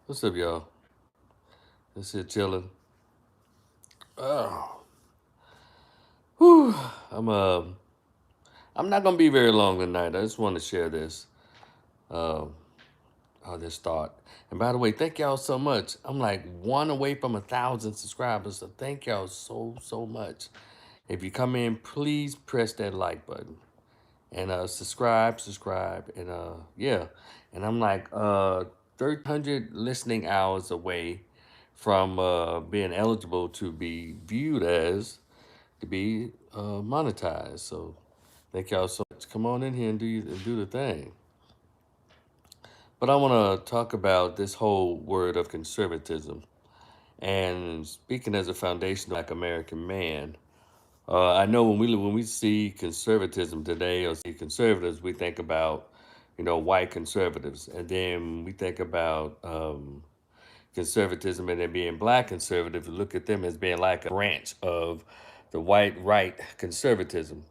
What's up, y'all? This here chilling. Oh, whew. I'm not gonna be very long tonight. I just want to share this. Um, this thought. And by the way, thank y'all so much. I'm like one away from 1,000 subscribers, so thank y'all so much. If you come in, please press that like button and subscribe, and yeah. And I'm like 1,300 listening hours away from being eligible to be viewed as to be monetized. So thank y'all so much. Come on in here and do the thing. But I want to talk about this whole word of conservatism. And speaking as a foundational Black American man, I know when we see conservatism today or see conservatives, we think about white conservatives, and then we think about conservatism and then being black conservative. Look at them as being like a branch of the white right conservatism,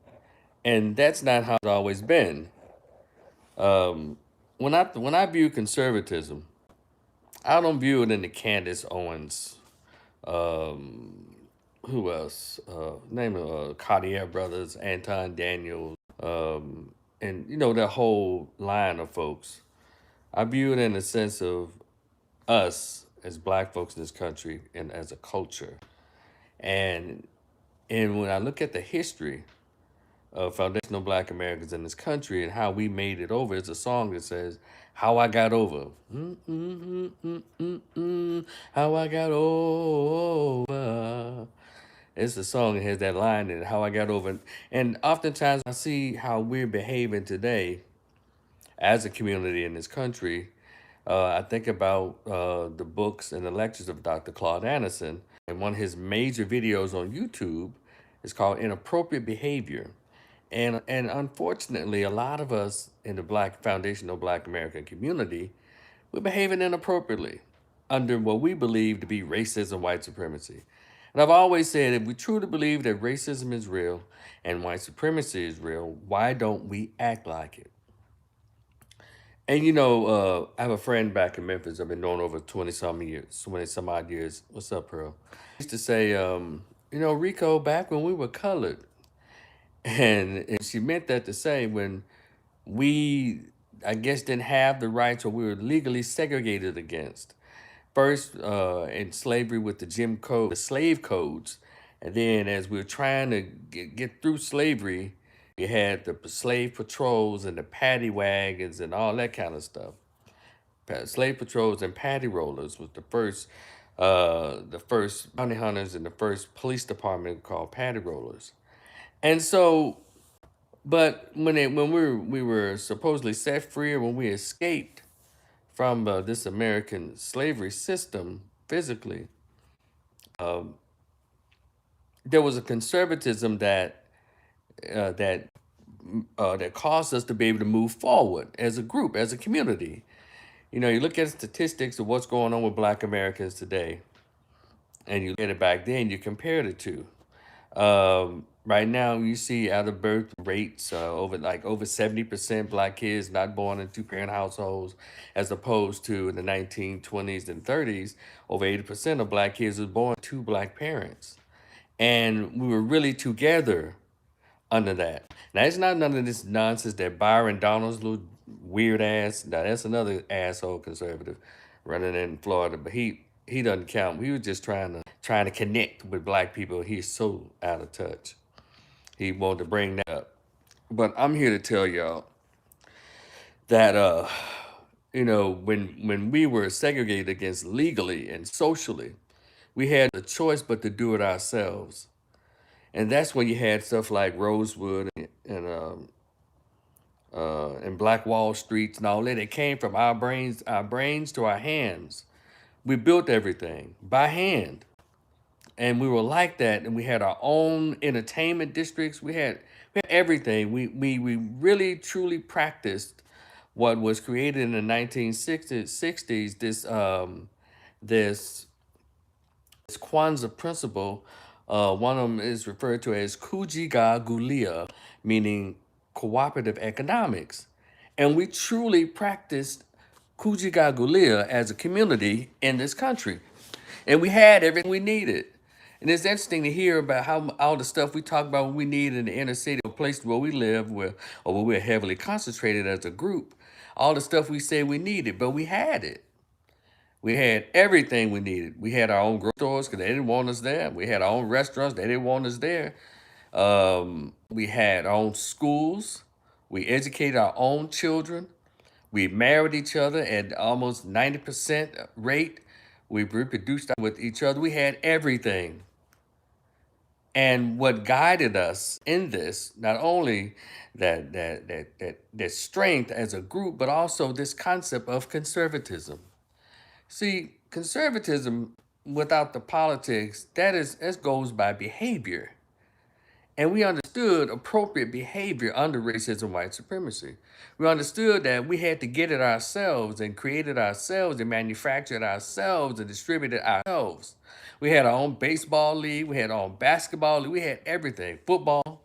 and that's not how it's always been. Um, when I view conservatism, I don't view it in the Candace Owens. Um, who else? Name Cartier brothers, Anton Daniels, and that whole line of folks. I view it in the sense of us as black folks in this country and as a culture. And when I look at the history of foundational black Americans in this country and how we made it over, it's a song that says, "How I Got Over." How I got over. It's a song that has that line in it, "How I Got Over." And oftentimes I see how we're behaving today as a community in this country. I think about the books and the lectures of Dr. Claude Anderson, and one of his major videos on YouTube is called "Inappropriate Behavior." And unfortunately, a lot of us in the black foundational black American community, we're behaving inappropriately under what we believe to be racism, white supremacy. And I've always said, if we truly believe that racism is real and white supremacy is real, why don't we act like it? And I have a friend back in Memphis I've been knowing over 20 some odd years. What's up, Pearl? Used to say, Rico, back when we were colored. And she meant that to say when we, I guess, didn't have the rights or we were legally segregated against. First, in slavery with the Jim Crow, the slave codes. And then as we were trying to get through slavery, we had the slave patrols and the paddy wagons and all that kind of stuff. Slave patrols and paddy rollers was the first bounty hunters and the first police department called paddy rollers. And so, but when we were supposedly set free, or when we escaped from this American slavery system physically, um, there was a conservatism that caused us to be able to move forward as a group, as a community. You look at statistics of what's going on with Black Americans today, and you look at it back then. You compare the two. Right now, you see out of birth rates over 70% Black kids not born in two-parent households, as opposed to in the 1920s and 30s, over 80% of Black kids was born to Black parents. And we were really together under that. Now, it's not none of this nonsense that Byron Donald's little weird ass. Now, that's another asshole conservative running in Florida, but he doesn't count. We were just trying to connect with black people. He's so out of touch. He wanted to bring that up. But I'm here to tell y'all that when we were segregated against legally and socially, we had a choice but to do it ourselves. And that's when you had stuff like Rosewood and Black Wall Streets and all that. It came from our brains to our hands. We built everything by hand. And we were like that, and we had our own entertainment districts. We had everything. We really truly practiced what was created in the 1960s. This Kwanzaa principle. One of them is referred to as Kujiga Gulia, meaning cooperative economics, and we truly practiced Kujigagulia as a community in this country. And we had everything we needed. And it's interesting to hear about how all the stuff we talk about we need in the inner city, or places where we live, or where we're heavily concentrated as a group, all the stuff we say we needed, but we had it. We had everything we needed. We had our own grocery stores because they didn't want us there. We had our own restaurants. They didn't want us there. We had our own schools. We educated our own children. We married each other at almost 90% rate. We reproduced with each other. We had everything. And what guided us in this, not only that strength as a group, but also this concept of conservatism. See, conservatism without the politics, that goes by behavior. And we understood appropriate behavior under racism, white supremacy. We understood that we had to get it ourselves and create it ourselves and manufacture it ourselves and distribute it ourselves. We had our own baseball league, we had our own basketball league, we had everything. Football,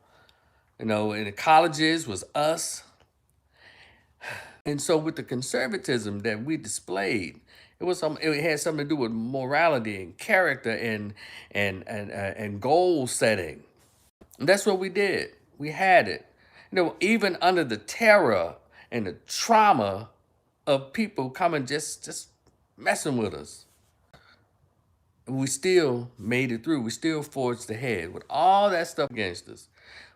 in the colleges was us. And so with the conservatism that we displayed, it had something to do with morality and character and goal setting. And that's what we did. We had it. Even under the terror and the trauma of people coming just messing with us, we still made it through. We still forged ahead with all that stuff against us.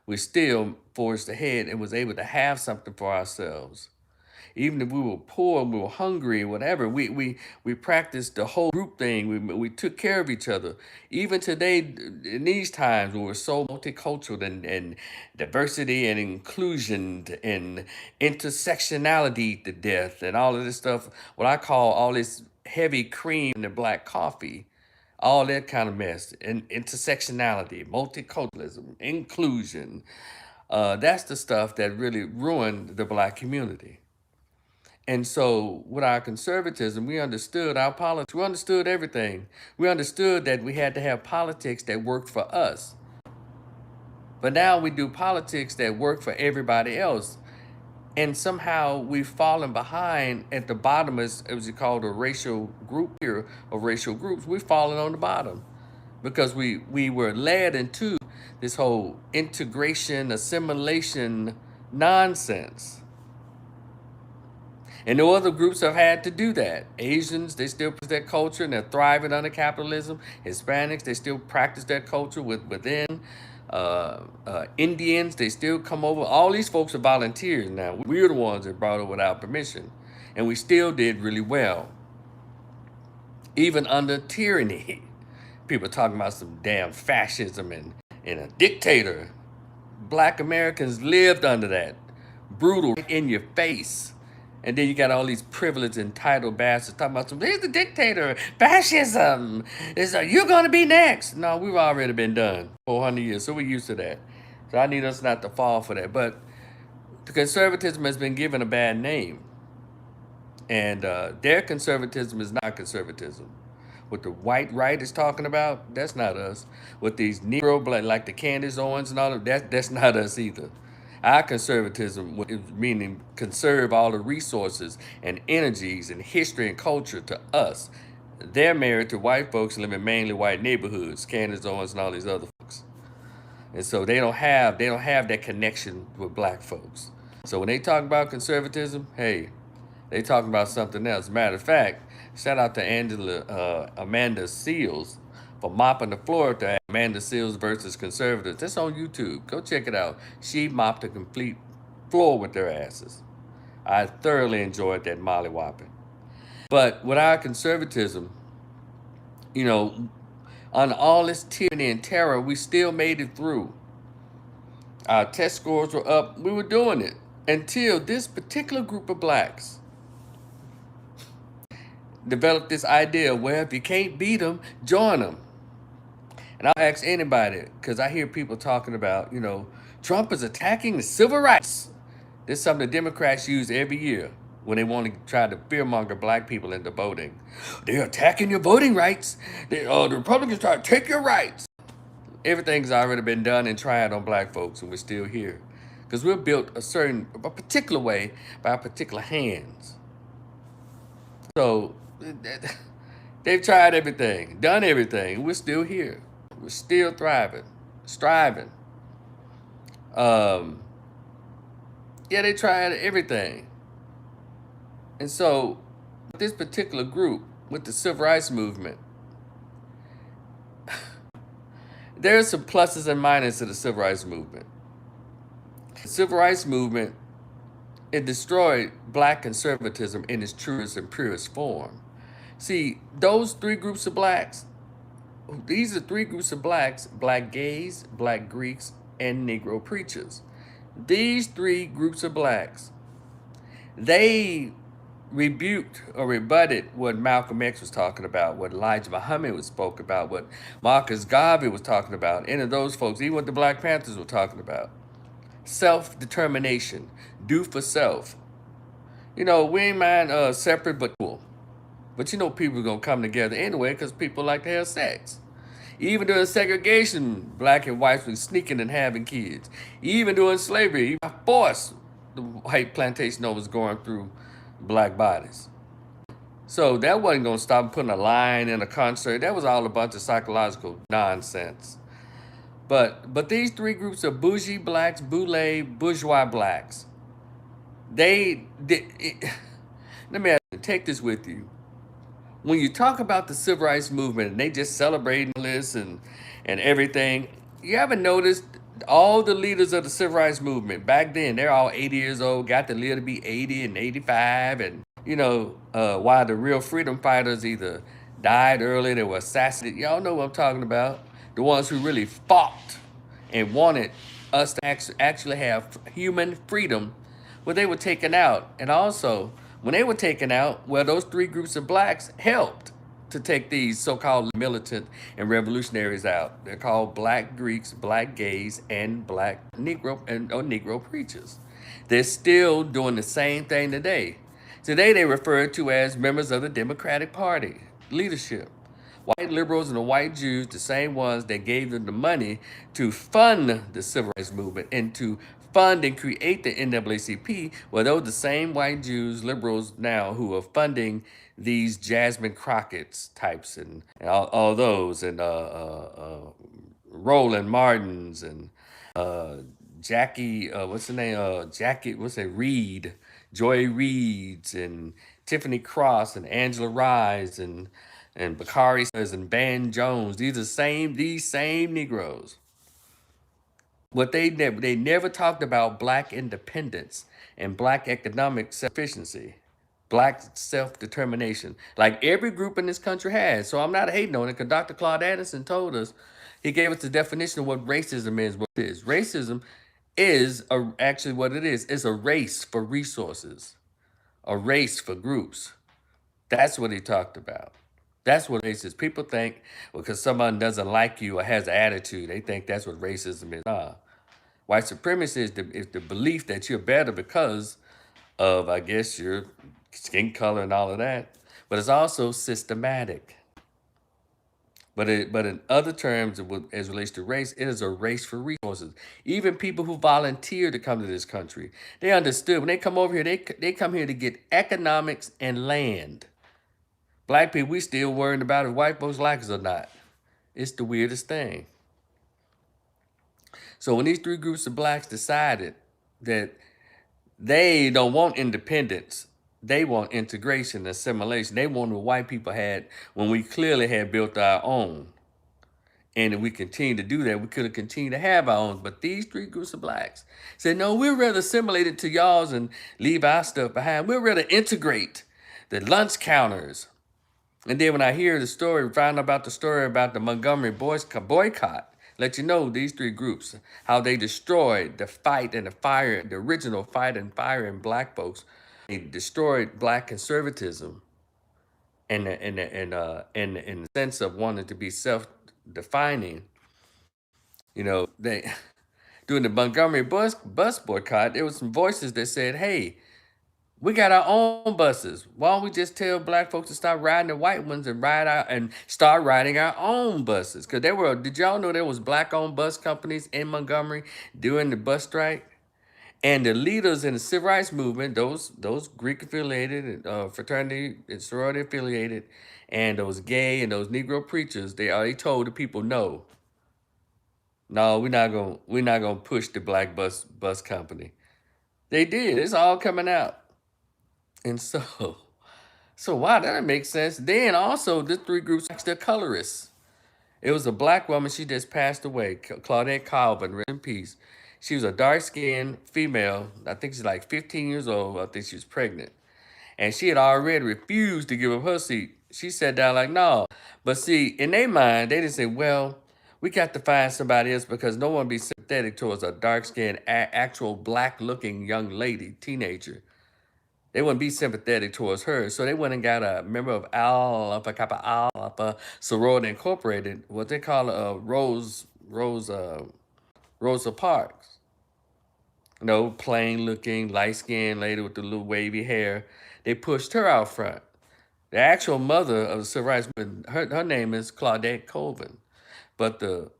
We still forged ahead and was able to have something for ourselves. Even if we were poor and we were hungry or whatever, we practiced the whole group thing. We took care of each other. Even today, in these times when we're so multicultural and diversity and inclusion and intersectionality to death and all of this stuff, what I call all this heavy cream in the black coffee, all that kind of mess, and intersectionality, multiculturalism, inclusion, that's the stuff that really ruined the black community. And so with our conservatism, we understood our politics. We understood everything. We understood that we had to have politics that worked for us. But now we do politics that work for everybody else. And somehow we've fallen behind at the bottom, as you call the racial group here, of racial groups. We've fallen on the bottom because we were led into this whole integration, assimilation nonsense. And no other groups have had to do that. Asians, they still practice their culture and they're thriving under capitalism. Hispanics, they still practice their culture within. Indians, they still come over. All these folks are volunteers now. We're the ones that brought it without permission. And we still did really well. Even under tyranny. People talking about some damn fascism and a dictator. Black Americans lived under that. Brutal, right in your face. And then you got all these privileged, entitled bastards talking about here's the dictator, fascism. You're going to be next. No, we've already been done 400 years, so we're used to that. So I need us not to fall for that. But the conservatism has been given a bad name. And their conservatism is not conservatism. What the white right is talking about, that's not us. What these Negro, like the Candace Owens and all of that, that's not us either. Our conservatism is meaning conserve all the resources and energies and history and culture to us. They're married to white folks living in mainly white neighborhoods, Candace Owens and all these other folks. And so they don't have that connection with black folks. So when they talk about conservatism, hey, they talking about something else. Matter of fact, shout out to Amanda Seals for mopping the floor to Amanda Seals versus conservatives. That's on YouTube. Go check it out. She mopped a complete floor with their asses. I thoroughly enjoyed that molly-whopping. But with our conservatism, on all this tyranny and terror, we still made it through. Our test scores were up. We were doing it until this particular group of blacks developed this idea, well, if you can't beat them, join them. And I'll ask anybody, because I hear people talking about, Trump is attacking the civil rights. This is something the Democrats use every year when they want to try to fearmonger black people into voting. They're attacking your voting rights. The Republicans try to take your rights. Everything's already been done and tried on black folks, and we're still here. Because we're built a particular way by particular hands. So they've tried everything, done everything. We're still here. We're still thriving, striving. Um, yeah, they tried everything. And so, this particular group with the civil rights movement, there's some pluses and minuses to the civil rights movement. The civil rights movement, it destroyed black conservatism in its truest and purest form. See, those three groups of blacks, these are three groups of blacks: black gays, black Greeks, and Negro preachers. These three groups of blacks, they rebuked or rebutted what Malcolm X was talking about, what Elijah Muhammad was spoke about, what Marcus Garvey was talking about, any of those folks, even what the Black Panthers were talking about. Self-determination, do for self. You know, we ain't mind separate but equal. But you know people are going to come together anyway because people like to have sex. Even during segregation, black and whites were sneaking and having kids. Even during slavery, by force, the white plantation owners going through black bodies. So that wasn't going to stop them putting a line in a concert. That was all a bunch of psychological nonsense. But these three groups of bougie blacks, bourgeois blacks, let me take this with you. When you talk about the civil rights movement and they just celebrating this and everything, you haven't noticed all the leaders of the civil rights movement back then, they're all 80 years old, got to live to be 80 and 85, and while the real freedom fighters either died early, they were assassinated. Y'all know what I'm talking about. The ones who really fought and wanted us to actually have human freedom, well, they were taken out. And also, when they were taken out, well, those three groups of blacks helped to take these so-called militant and revolutionaries out. They're called black Greeks, black gays, and black Negro or Negro preachers. They're still doing the same thing today. Today they refer to as members of the Democratic Party leadership. White liberals and the white Jews, the same ones that gave them the money to fund the civil rights movement and to fund and create the NAACP, well, those the same white Jews, liberals now who are funding these Jasmine Crockett's types and all those and Roland Martins and Jackie, what's the name? Jackie, what's that? Reed, Joy Reeds, and Tiffany Cross, and Angela Rise, and Bakari says, and Van Jones. These same Negroes. What they never talked about black independence and black economic sufficiency, black self-determination, like every group in this country has. So I'm not hating on it because Dr. Claude Anderson told us, he gave us the definition of what racism is. What it is. Racism is actually what it is. It's a race for resources, a race for groups. That's what he talked about. That's what racism is. People think, well, because someone doesn't like you or has an attitude, they think that's what racism is. Nah. White supremacy is the belief that you're better because of, I guess, your skin color and all of that. But it's also systematic. But in other terms, as relates to race, it is a race for resources. Even people who volunteer to come to this country, they understood when they come over here, they come here to get economics and land. Black people, we still worrying about if white folks like us or not. It's the weirdest thing. So when these three groups of blacks decided that they don't want independence, they want integration, assimilation. They want what white people had when we clearly had built our own. And if we continue to do that, we could have continued to have our own. But these three groups of blacks said, no, we'd rather assimilate it to y'all's and leave our stuff behind. We'd rather integrate the lunch counters. And then when I hear the story, find out about the story about the Montgomery boycott, let you know these three groups, how they destroyed the fight and the fire, the original fight and fire in black folks. They destroyed black conservatism and in the sense of wanting to be self-defining. You know, they during the Montgomery bus boycott, there was some voices that said, hey, we got our own buses. Why don't we just tell black folks to stop riding the white ones and start riding our own buses? Because did y'all know there was black-owned bus companies in Montgomery during the bus strike? And the leaders in the civil rights movement, those Greek affiliated, fraternity and sorority affiliated, and those gay and those Negro preachers, they already told the people no, no, we're not gonna push the black bus company. They did. It's all coming out. And so so wow, that makes sense. Then also the three groups, they're colorists. It was a black woman. She just passed away. Claudette Colvin, rest in peace. She was a dark skinned female. I think she's like 15 years old. I think she was pregnant. And she had already refused to give up her seat. She sat down like, no. But see, in their mind, they didn't say, well, we got to find somebody else because no one be sympathetic towards a dark skinned, actual black looking young lady, teenager. They wouldn't be sympathetic towards her. So they went and got a member of Alpha Kappa Alpha Sorority Incorporated, what they call Rosa Parks. You know, plain looking, light skinned lady with the little wavy hair. They pushed her out front. The actual mother of the civil rights movement, her name is Claudette Colvin. But the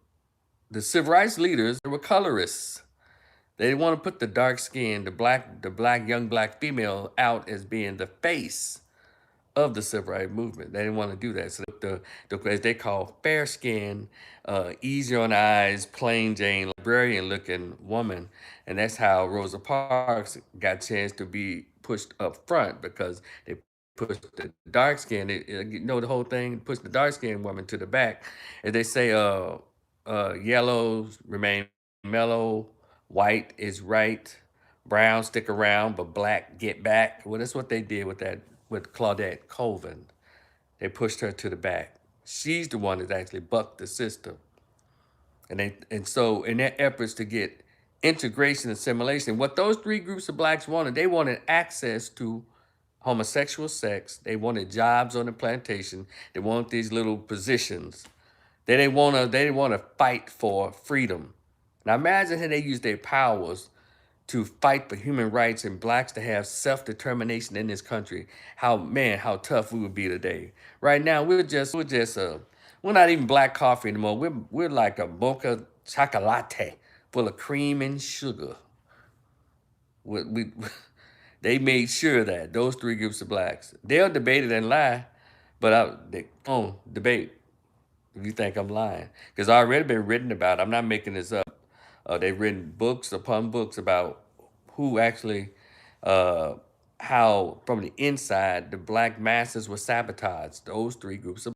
civil rights leaders, they were colorists. They want to put the dark skin, the black young black female out as being the face of the civil rights movement. They didn't want to do that. So as they call fair skinned, easy on the eyes, plain Jane, librarian looking woman. And that's how Rosa Parks got a chance to be pushed up front because they pushed the dark skin, you know the whole thing, push the dark skinned woman to the back. And they say yellows remain mellow, white is right, brown stick around, but black get back. Well, that's what they did with Claudette Colvin. They pushed her to the back. She's the one that actually bucked the system. And so in their efforts to get integration and assimilation, what those three groups of blacks wanted, they wanted access to homosexual sex. They wanted jobs on the plantation. They wanted these little positions. They didn't want to fight for freedom. Now imagine how they used their powers to fight for human rights and blacks to have self-determination in this country. How tough we would be today. Right now, we're not even black coffee anymore. We're like a mocha chocolate full of cream and sugar. We they made sure that those three groups of blacks, they'll debate it and lie, but they won't debate if you think I'm lying. Because I already been written about it. I'm not making this up. They've written books upon books about who actually, uh, how from the inside the black masses were sabotaged. Those three groups of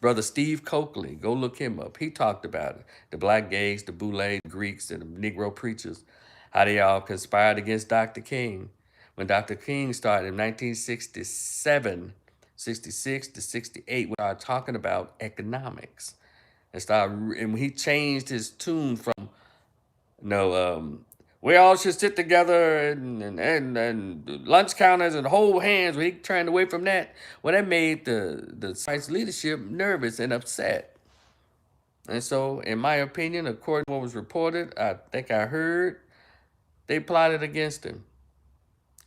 Brother Steve Coakley, go look him up. He talked about it. The black gays, the Boule, the Greeks, and the Negro preachers, how they all conspired against Dr. King. When Dr. King started in 1967, 66 to 68, we started talking about economics. And when he changed his tune from no, we all should sit together and lunch counters and hold hands. We turned away from that. Well, that made the site's leadership nervous and upset. And so, in my opinion, according to what was reported, I think I heard they plotted against him.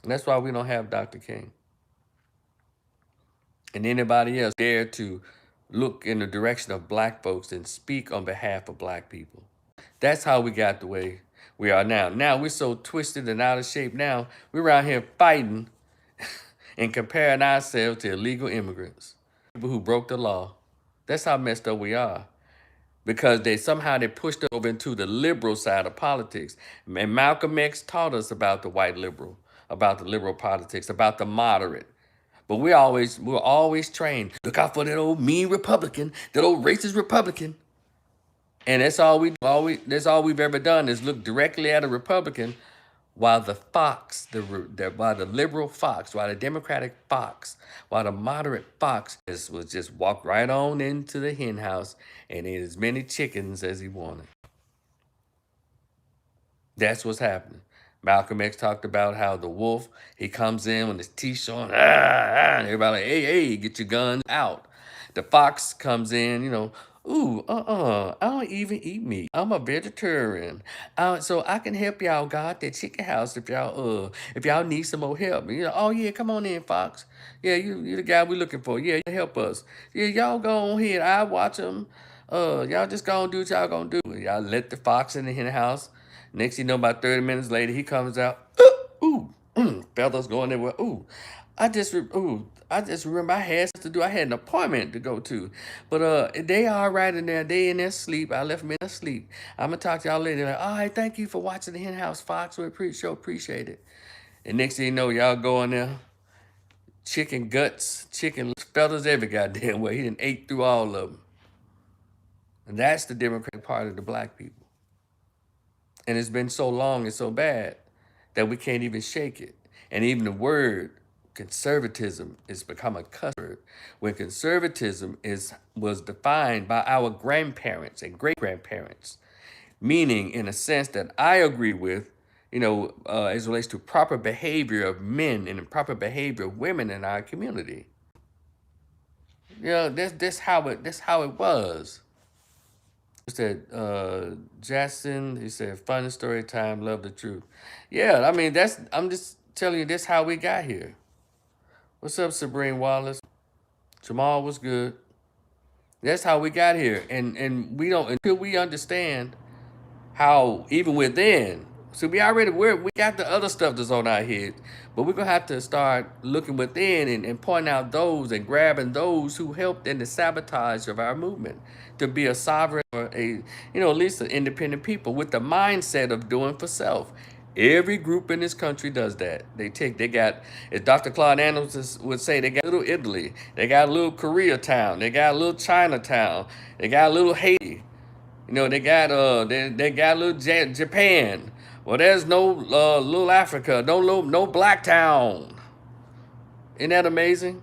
And that's why we don't have Dr. King and anybody else dare to look in the direction of black folks and speak on behalf of black people. That's how we got the way we are now. Now we're so twisted and out of shape now. We're out here fighting and comparing ourselves to illegal immigrants, people who broke the law. That's how messed up we are. Because they pushed us over into the liberal side of politics. And Malcolm X taught us about the white liberal, about the liberal politics, about the moderate. But we're always trained. Look out for that old mean Republican, that old racist Republican. And that's all we do. That's all we've ever done is look directly at a Republican, while the fox, while the liberal fox, while the Democratic fox, while the moderate fox was just walk right on into the hen house and ate as many chickens as he wanted. That's what's happening. Malcolm X talked about how the wolf, he comes in with his teeth showing, and everybody like, hey, hey, get your guns out. The fox comes in, ooh, I don't even eat meat. I'm a vegetarian. So I can help y'all guard that chicken house if y'all need some more help. Oh yeah, come on in, Fox. Yeah, you the guy we looking for. Yeah, you help us. Yeah, y'all go on ahead. I watch them. Y'all just go and do what y'all gonna do. Y'all let the fox in the hen house. Next thing you know, about 30 minutes later, he comes out. Ooh, feathers going everywhere. I just remember I had stuff to do. I had an appointment to go to, but they all right in there. They in their sleep. I left them in their sleep. I'm gonna talk to y'all later. Like, all right, thank you for watching the Hen House Fox. We appreciate it. And next thing you know, y'all go in there, chicken guts, chicken feathers, every goddamn way. He done ate through all of them. And that's the Democratic Party of the black people. And it's been so long and so bad that we can't even shake it. And even the word conservatism has become a cuss word. When conservatism was defined by our grandparents and great-grandparents, meaning in a sense that I agree with, as it relates to proper behavior of men and the proper behavior of women in our community. That's how it was. He said, Jackson, he said, fun story time, love the truth. Yeah, I mean, I'm just telling you, that's how we got here. What's up, Sabrine Wallace? Jamal was good. That's how we got here. And we don't, until we understand how, even within, so we got the other stuff that's on our heads, but we're going to have to start looking within and pointing out those and grabbing those who helped in the sabotage of our movement to be a sovereign or at least an independent people with the mindset of doing for self. Every group in this country does that. They got, as Dr. Claude Anderson would say, they got little Italy, they got a little Koreatown, they got a little Chinatown, they got a little Haiti. They got they got little Japan. Well, there's no little Africa, no black town. Isn't that amazing?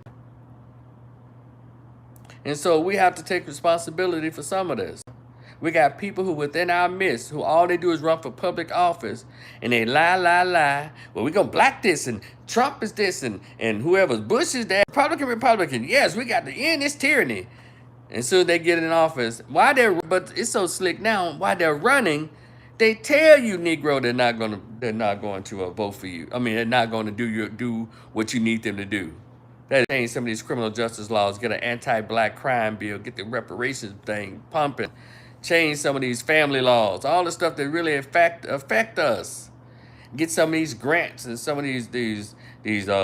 And so we have to take responsibility for some of this. We got people who within our midst who all they do is run for public office and they lie. Well, we're going to black this and Trump is this and whoever's Bush is that. Republican. Yes, we got to end this tyranny. And soon they get in office, but it's so slick now, while they're running, they tell you, Negro, they're not going to vote for you. I mean, they're not going to do what you need them to do. That change some of these criminal justice laws, get an anti-black crime bill, get the reparations thing pumping, change some of these family laws, all the stuff that really affect us. Get some of these grants and some of these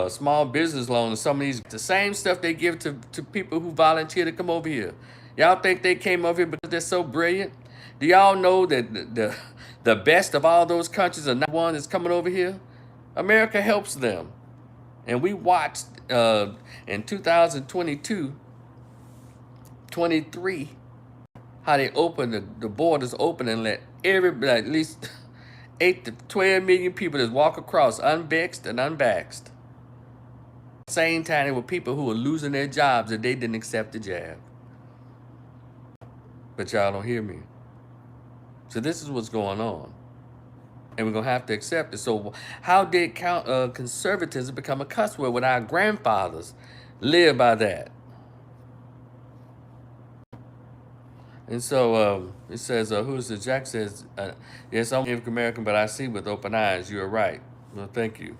small business loans, some of the same stuff they give to people who volunteer to come over here. Y'all think they came over here because they're so brilliant? Do y'all know that the best of all those countries are not one that's coming over here? America helps them. And we watched in 2022, 23, how they opened the borders open and let everybody, at least 8 to 12 million people just walk across unvexed and unvaxxed. At the same time, there were people who were losing their jobs if they didn't accept the jab. But y'all don't hear me. So this is what's going on. And we're going to have to accept it. So how did conservatism become a cuss word when our grandfathers lived by that? And so it says, who's the Jack says, yes, I'm African American, but I see with open eyes. You're right. Well, thank you.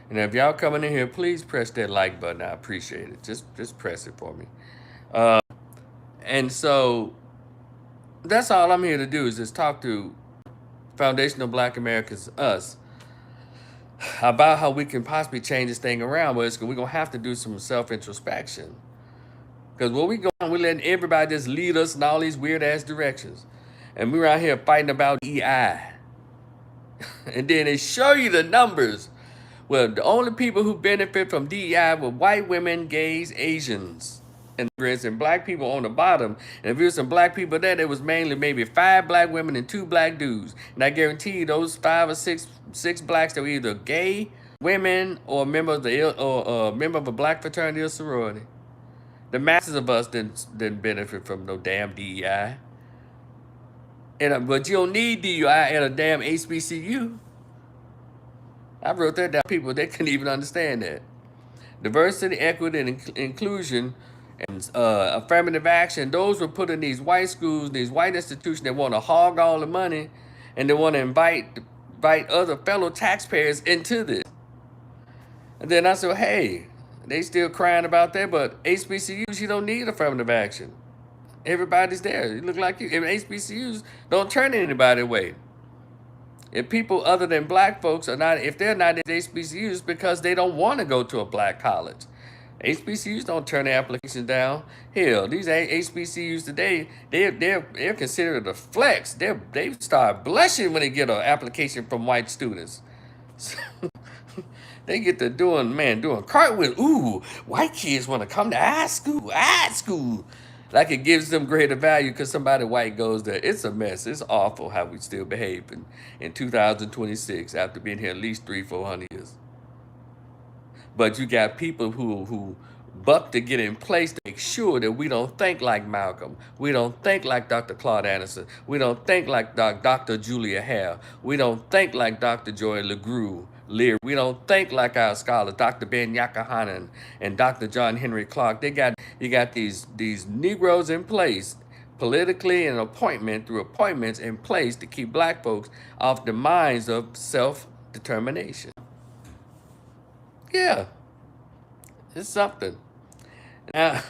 And if y'all coming in here, please press that like button. I appreciate it. Just press it for me. And so that's all I'm here to do is just talk to foundational Black Americans, us, about how we can possibly change this thing around. But we're going to have to do some self-introspection. Because what we're letting everybody just lead us in all these weird-ass directions. And we're out here fighting about EI. And then they show you the numbers. Well, the only people who benefit from DEI were white women, gays, Asians, and black people on the bottom. And if there was some black people there was mainly maybe 5 black women and 2 black dudes. And I guarantee you those 5 or 6 blacks that were either gay, women, or member of a black fraternity or sorority. The masses of us didn't benefit from no damn DEI. But you don't need DEI at a damn HBCU. I wrote that down. People, they couldn't even understand that. Diversity, equity, and inclusion, and affirmative action, those were put in these white schools, these white institutions that want to hog all the money, and they want to invite other fellow taxpayers into this. And then I said, hey, they still crying about that, but HBCUs, you don't need affirmative action. Everybody's there. You look like you. And HBCUs don't turn anybody away. If people other than black folks are not, if they're not at HBCUs because they don't want to go to a black college. HBCUs don't turn their application down. Hell, these HBCUs today, they're considered a flex. They start blushing when they get an application from white students. They get to doing cartwheels. Ooh, white kids want to come to our school, our school. Like it gives them greater value because somebody white goes there. It's a mess. It's awful how we still behave in 2026 after being here at least 400 years. But you got people who buck to get in place to make sure that we don't think like Malcolm. We don't think like Dr. Claude Anderson. We don't think like Dr. Julia Hare. We don't think like Dr. Joy Lear. We don't think like our scholars, Dr. Ben Yakahanan and Dr. John Henry Clark. You got these Negroes in place politically and through appointments in place to keep black folks off the minds of self-determination. Yeah, it's something. Now,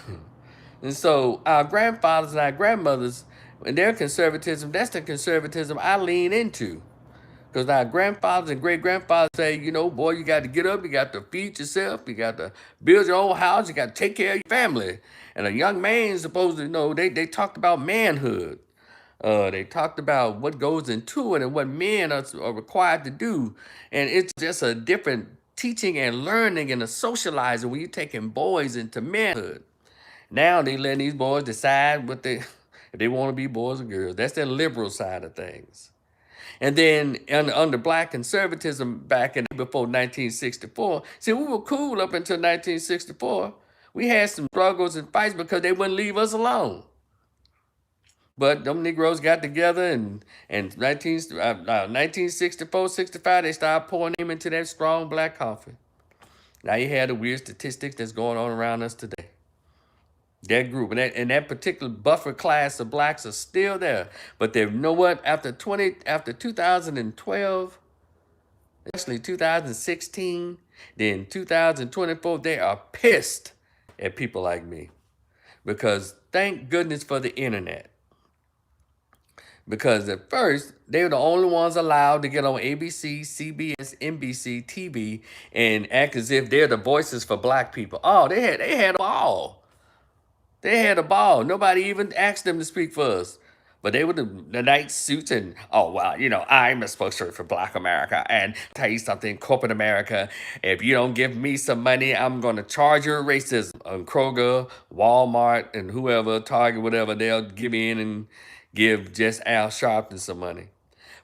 and so our grandfathers and our grandmothers, and their conservatism, that's the conservatism I lean into. Because our grandfathers and great grandfathers say, boy, you got to get up, you got to feed yourself, you got to build your own house, you got to take care of your family. And a young man is supposed to, they talked about manhood. They talked about what goes into it and what men are required to do. And it's just a different teaching and learning and a socializing when you're taking boys into manhood. Now they letting these boys decide if they want to be boys or girls. That's the liberal side of things. And then under black conservatism before 1964, see, we were cool up until 1964. We had some struggles and fights because they wouldn't leave us alone. But them Negroes got together and 1964, 65, they started pouring them into that strong black coffee. Now you have the weird statistics that's going on around us today. That group and that particular buffer class of blacks are still there. But they know what? After 2012, especially 2016, then 2024, they are pissed at people like me. Because thank goodness for the internet. Because at first, they were the only ones allowed to get on ABC, CBS, NBC, TV, and act as if they're the voices for black people. Oh, they had a ball. They had a ball. Nobody even asked them to speak for us. But they were the night suits and, oh, well, I'm a spokesperson for Black America. And tell you something, corporate America, if you don't give me some money, I'm going to charge your racism. On Kroger, Walmart, and whoever, Target, whatever, they'll give in and give just Al Sharpton some money.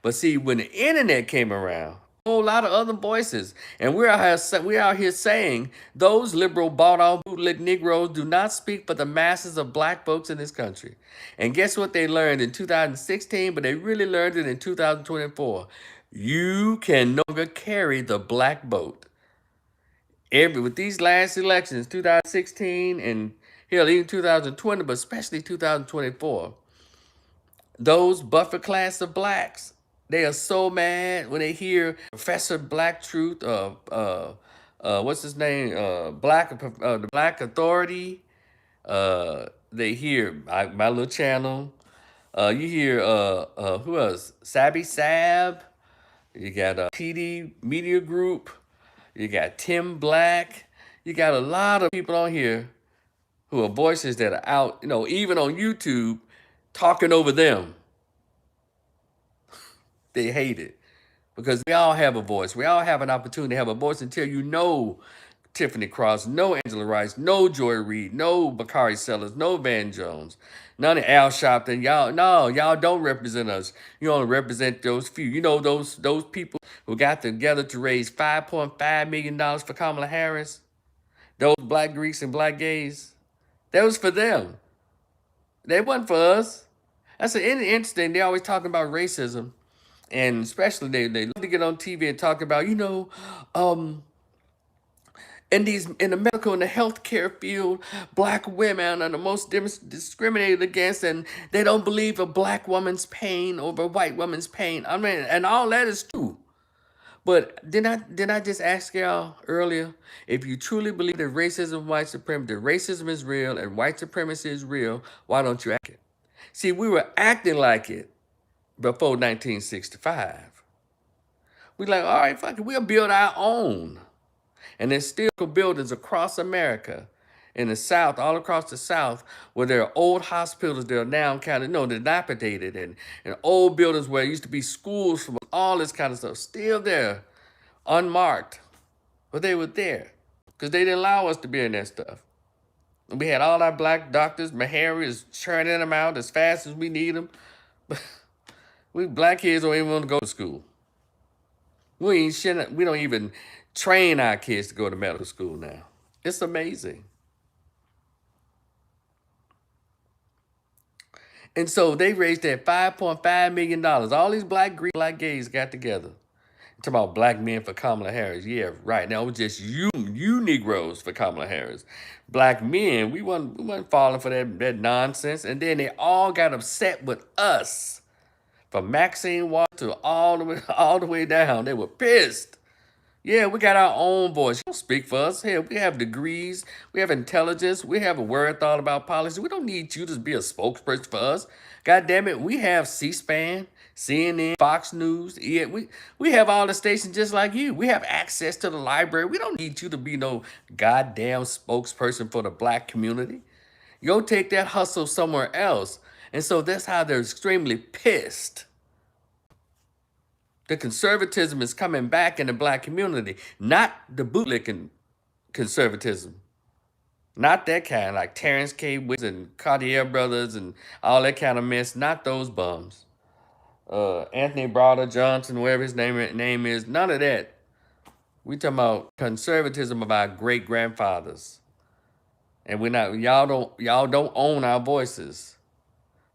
But see, when the internet came around, a whole lot of other voices, and we're out here saying those liberal bought-off bootleg Negroes do not speak for the masses of black folks in this country. And guess what they learned in 2016, but they really learned it in 2024. You can no longer carry the black vote. With these last elections, 2016 and hell, even 2020, but especially 2024, those buffer class of blacks, they are so mad when they hear Professor Black Truth, what's his name, the Black Authority. They hear my little channel. You hear who else? Sabby Sab. You got TD Media Group. You got Tim Black. You got a lot of people on here who are voices that are out, even on YouTube, talking over them. They hate it because we all have a voice. We all have an opportunity to have a voice until Tiffany Cross, no Angela Rice, no Joy Reid, no Bakari Sellers, no Van Jones, none of Al Sharpton. Y'all don't represent us. You only represent those few. Those people who got together to raise $5.5 million for Kamala Harris. Those black Greeks and black gays. That was for them. They wasn't for us. That's interesting. They always talking about racism. And especially they love to get on TV and talk about, in the medical and the healthcare field, black women are the most discriminated against, and they don't believe a black woman's pain over a white woman's pain. I mean, and all that is true. But didn't I just ask y'all earlier, if you truly believe that racism, white supremacy, that racism is real and white supremacy is real, why don't you act it? See, we were acting like it before 1965. We like, all right, fuck it, we'll build our own. And there's still buildings across America, in the South, all across the South, where there are old hospitals that are now kind of, dilapidated, and old buildings where it used to be schools, from all this kind of stuff, still there, unmarked, but they were there because they didn't allow us to be in that stuff. And we had all our black doctors. Meharry is churning them out as fast as we need them. We black kids don't even want to go to school. We don't even train our kids to go to medical school now. It's amazing. And so they raised that $5.5 million. All these black gays got together. Talking about black men for Kamala Harris. Yeah, right. Now it was just you Negroes for Kamala Harris. Black men, we wasn't falling for that nonsense. And then they all got upset with us. From Maxine Waters to all the way down. They were pissed. Yeah, we got our own voice. You don't speak for us. Hell, we have degrees. We have intelligence. We have a word thought about policy. We don't need you to be a spokesperson for us. God damn it, we have C-SPAN, CNN, Fox News. Yeah, we have all the stations just like you. We have access to the library. We don't need you to be no goddamn spokesperson for the black community. Go take that hustle somewhere else. And so that's how they're extremely pissed. The conservatism is coming back in the black community, not the bootlicking conservatism. Not that kind, like Terrence K. Wicks and Cartier Brothers and all that kind of mess. Not those bums. Anthony Browder Johnson, whatever his name is, none of that. We talking about conservatism of our great grandfathers, and y'all don't own our voices.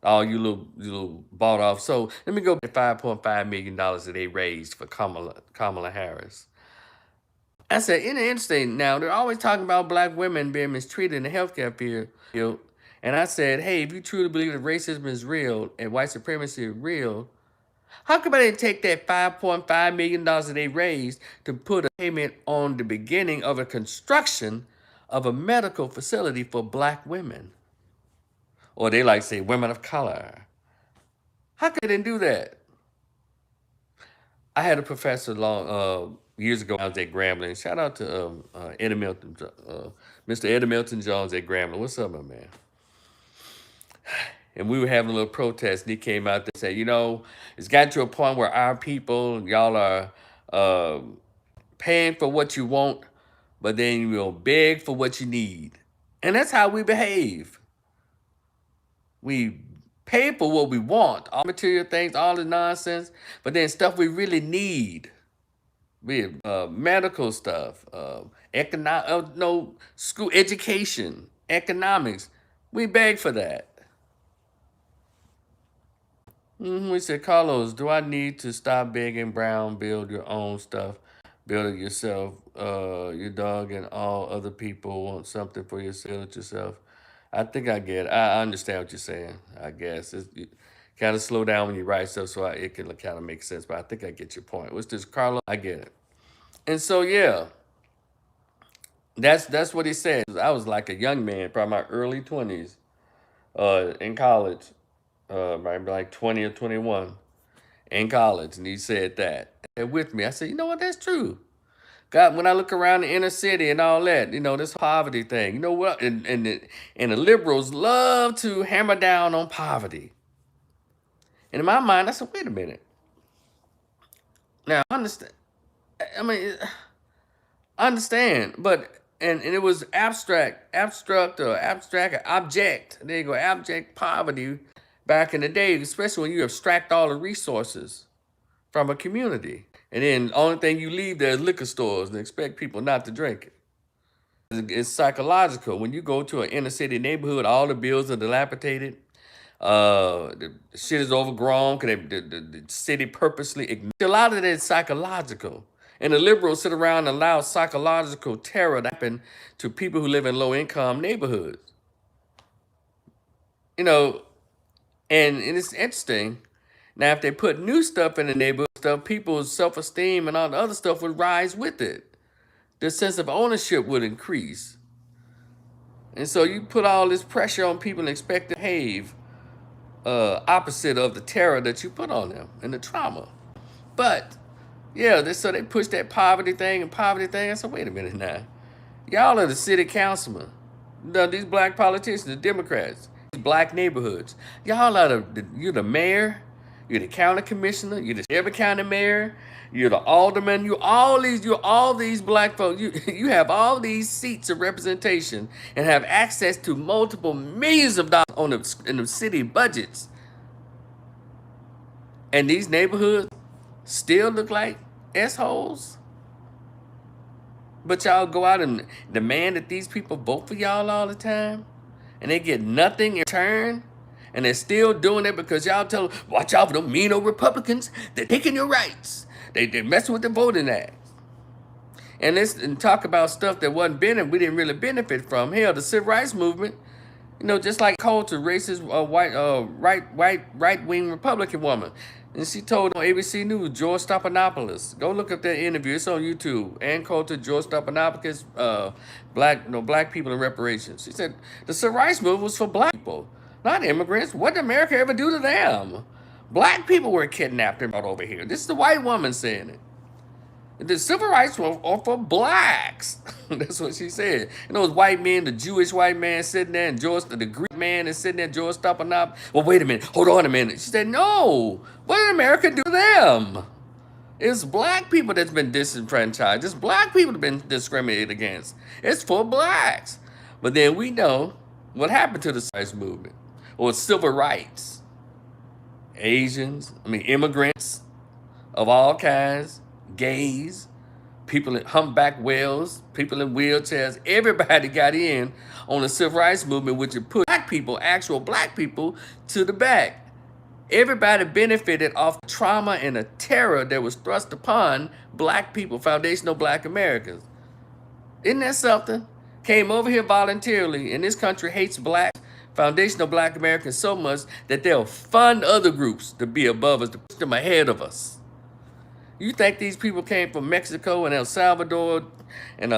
Oh, you little bought off. So let me go to $5.5 million that they raised for Kamala Harris. I said, isn't it interesting? Now, they're always talking about black women being mistreated in the healthcare field. And I said, hey, if you truly believe that racism is real and white supremacy is real, how come I didn't take that $5.5 million that they raised to put a payment on the beginning of a construction of a medical facility for black women? Or they like to say women of color. How come they didn't do that? I had a professor years ago. I was at Grambling. Shout out to Eddie Milton, Mr. Eddie Milton Jones at Grambling. What's up, my man? And we were having a little protest, and he came out and said, it's gotten to a point where our people, y'all are paying for what you want, but then you will beg for what you need. And that's how we behave. We pay for what we want, all material things, all the nonsense, but then stuff we really need, medical stuff, school education, economics, we beg for that. We said, Carlos, do I need to stop begging Brown, build your own stuff, build it yourself, your dog and all other people want something for yourself. I think I get it. I understand what you're saying, I guess. You kind of slow down when you write stuff so it can kind of make sense, but I think I get your point. What's this, Carlos? I get it. And so, yeah, that's what he said. I was like a young man, probably my early 20s, in college, maybe like 20 or 21 in college, and he said that. And with me, I said, you know what, that's true. God, when I look around the inner city and all that, this poverty thing, you know what? And the liberals love to hammer down on poverty. And in my mind, I said, wait a minute. Now, I understand. I understand, but and it was abstract, object. There you go, abject poverty back in the day, especially when you abstract all the resources from a community. And then the only thing you leave there is liquor stores and expect people not to drink it. It's psychological. When you go to an inner city neighborhood, all the buildings are dilapidated. The shit is overgrown because the city purposely ignored. A lot of that is psychological. And the liberals sit around and allow psychological terror to happen to people who live in low-income neighborhoods. And it's interesting. Now, if they put new stuff in the neighborhood stuff, people's self-esteem and all the other stuff would rise with it. The sense of ownership would increase. And so you put all this pressure on people and expect to behave opposite of the terror that you put on them and the trauma. But Yeah, so they push that poverty thing and poverty thing. I said, wait a minute now. Y'all are the city councilmen. These black politicians, the Democrats, these black neighborhoods. Y'all are you're the mayor, you're the county commissioner, you're the every county mayor, you're the alderman, you're all these black folks. You have all these seats of representation and have access to multiple millions of dollars in the city budgets. And these neighborhoods still look like S-holes. But y'all go out and demand that these people vote for y'all all the time, and they get nothing in return, and they're still doing it because y'all tell them, watch out for them mean old Republicans. They're taking your rights. They're messing with the Voting Act. And talk about stuff that we didn't really benefit from. Hell, the Civil Rights Movement, just like culture, racist, right-wing Republican woman. And she told on ABC News, George Stephanopoulos. Go look up that interview. It's on YouTube. And culture, George Stephanopoulos, black people in reparations. She said the Civil Rights Movement was for black people, not immigrants. What did America ever do to them? Black people were kidnapped and brought over here. This is the white woman saying it. The civil rights are for blacks. That's what she said. And those white men, the Jewish white man sitting there, and the Greek man is sitting there, George Stephanopoulos. Well, wait a minute. Hold on a minute. She said, no. What did America do to them? It's black people that's been disenfranchised. It's black people that have been discriminated against. It's for blacks. But then we know what happened to the civil rights movement or civil rights. Immigrants of all kinds, gays, people in humpback whales, people in wheelchairs, everybody got in on the civil rights movement, which would put actual black people, to the back. Everybody benefited off the trauma and the terror that was thrust upon black people, foundational black Americans. Isn't that something? Came over here voluntarily, and this country hates blacks, foundational black Americans, so much that they'll fund other groups to be above us, to push them ahead of us. You think these people came from Mexico and El Salvador and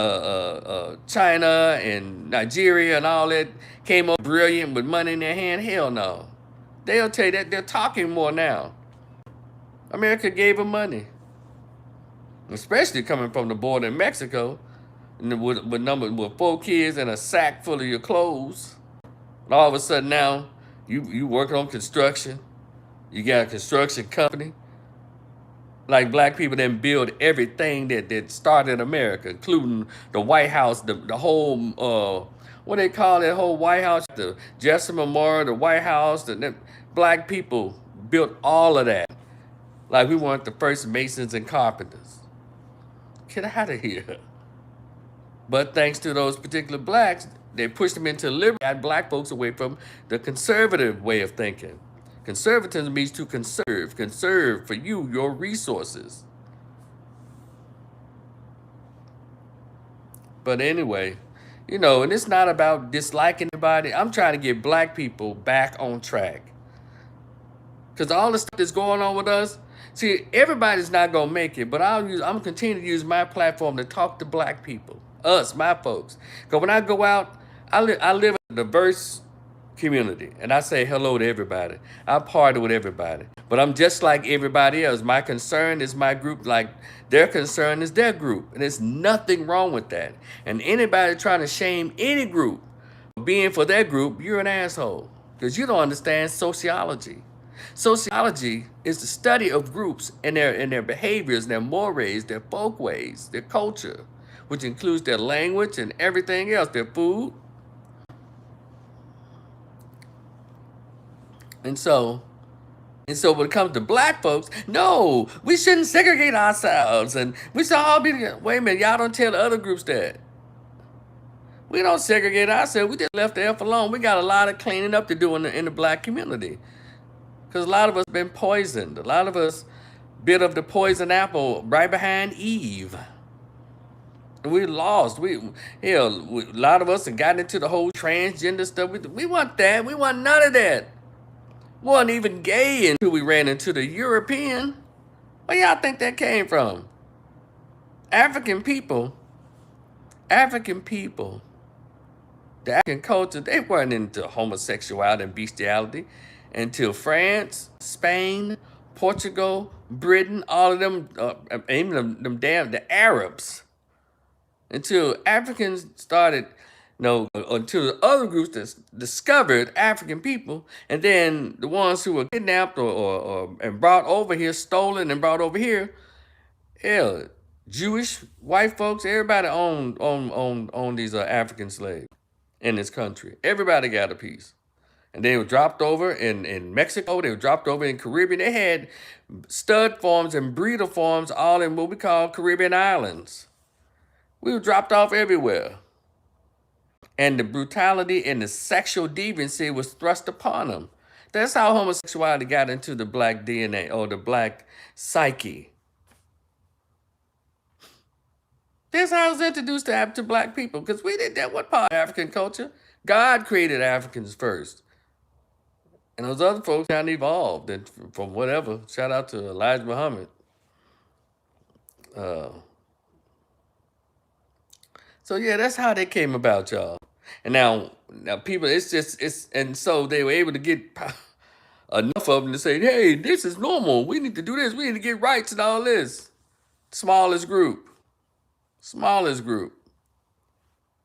China and Nigeria and all that, came up brilliant with money in their hand? Hell no. They'll tell you that they're talking more now. America gave them money, especially coming from the border in Mexico, and with 4 kids and a sack full of your clothes. And all of a sudden now, you working on construction. You got a construction company. Like black people didn't build everything that started America, including the White House, the whole, what they call that whole White House, the Jefferson Memorial, the White House, the black people built all of that. Like we weren't the first masons and carpenters. Get out of here. But thanks to those particular blacks, they pushed them into liberty, got black folks away from the conservative way of thinking. Conservatism means to conserve for you, your resources. But anyway, and it's not about disliking anybody. I'm trying to get black people back on track. Because all the stuff that's going on with us, see, everybody's not going to make it, but I'm going to continue to use my platform to talk to black people, us, my folks. Because when I go out, I live in a diverse community, and I say hello to everybody. I party with everybody, but I'm just like everybody else. My concern is my group, like their concern is their group, and there's nothing wrong with that. And anybody trying to shame any group for being for their group, you're an asshole, because you don't understand sociology. Sociology is the study of groups and their behaviors, their mores, their folkways, their culture, which includes their language and everything else, their food. And so when it comes to black folks, no, we shouldn't segregate ourselves, and we should all be together. Wait a minute, y'all don't tell the other groups that. We don't segregate ourselves. We just left the F alone. We got a lot of cleaning up to do in the black community, because a lot of us been poisoned. A lot of us bit of the poison apple right behind Eve. We lost. A lot of us have gotten into the whole transgender stuff. We want that. We want none of that. Wasn't even gay until we ran into the European. Where y'all think that came from? African people, the African culture, they weren't into homosexuality and bestiality until France, Spain, Portugal, Britain, all of them, even them damn the Arabs, until Africans started, until the other groups discovered African people, and then the ones who were kidnapped or and brought over here, stolen and brought over here, hell, Jewish white folks, everybody owned these African slaves in this country. Everybody got a piece. And they were dropped over in Mexico. They were dropped over in Caribbean. They had stud farms and breeder farms all in what we call Caribbean islands. We were dropped off everywhere. And the brutality and the sexual deviancy was thrust upon them. That's how homosexuality got into the black DNA or the black psyche. That's how it was introduced to black people, because we did that. What part of African culture? God created Africans first. And those other folks kind of evolved and from whatever. Shout out to Elijah Muhammad. So yeah, that's how they came about, y'all. And now people, and so they were able to get enough of them to say, hey, this is normal. We need to do this. We need to get rights and all this. Smallest group.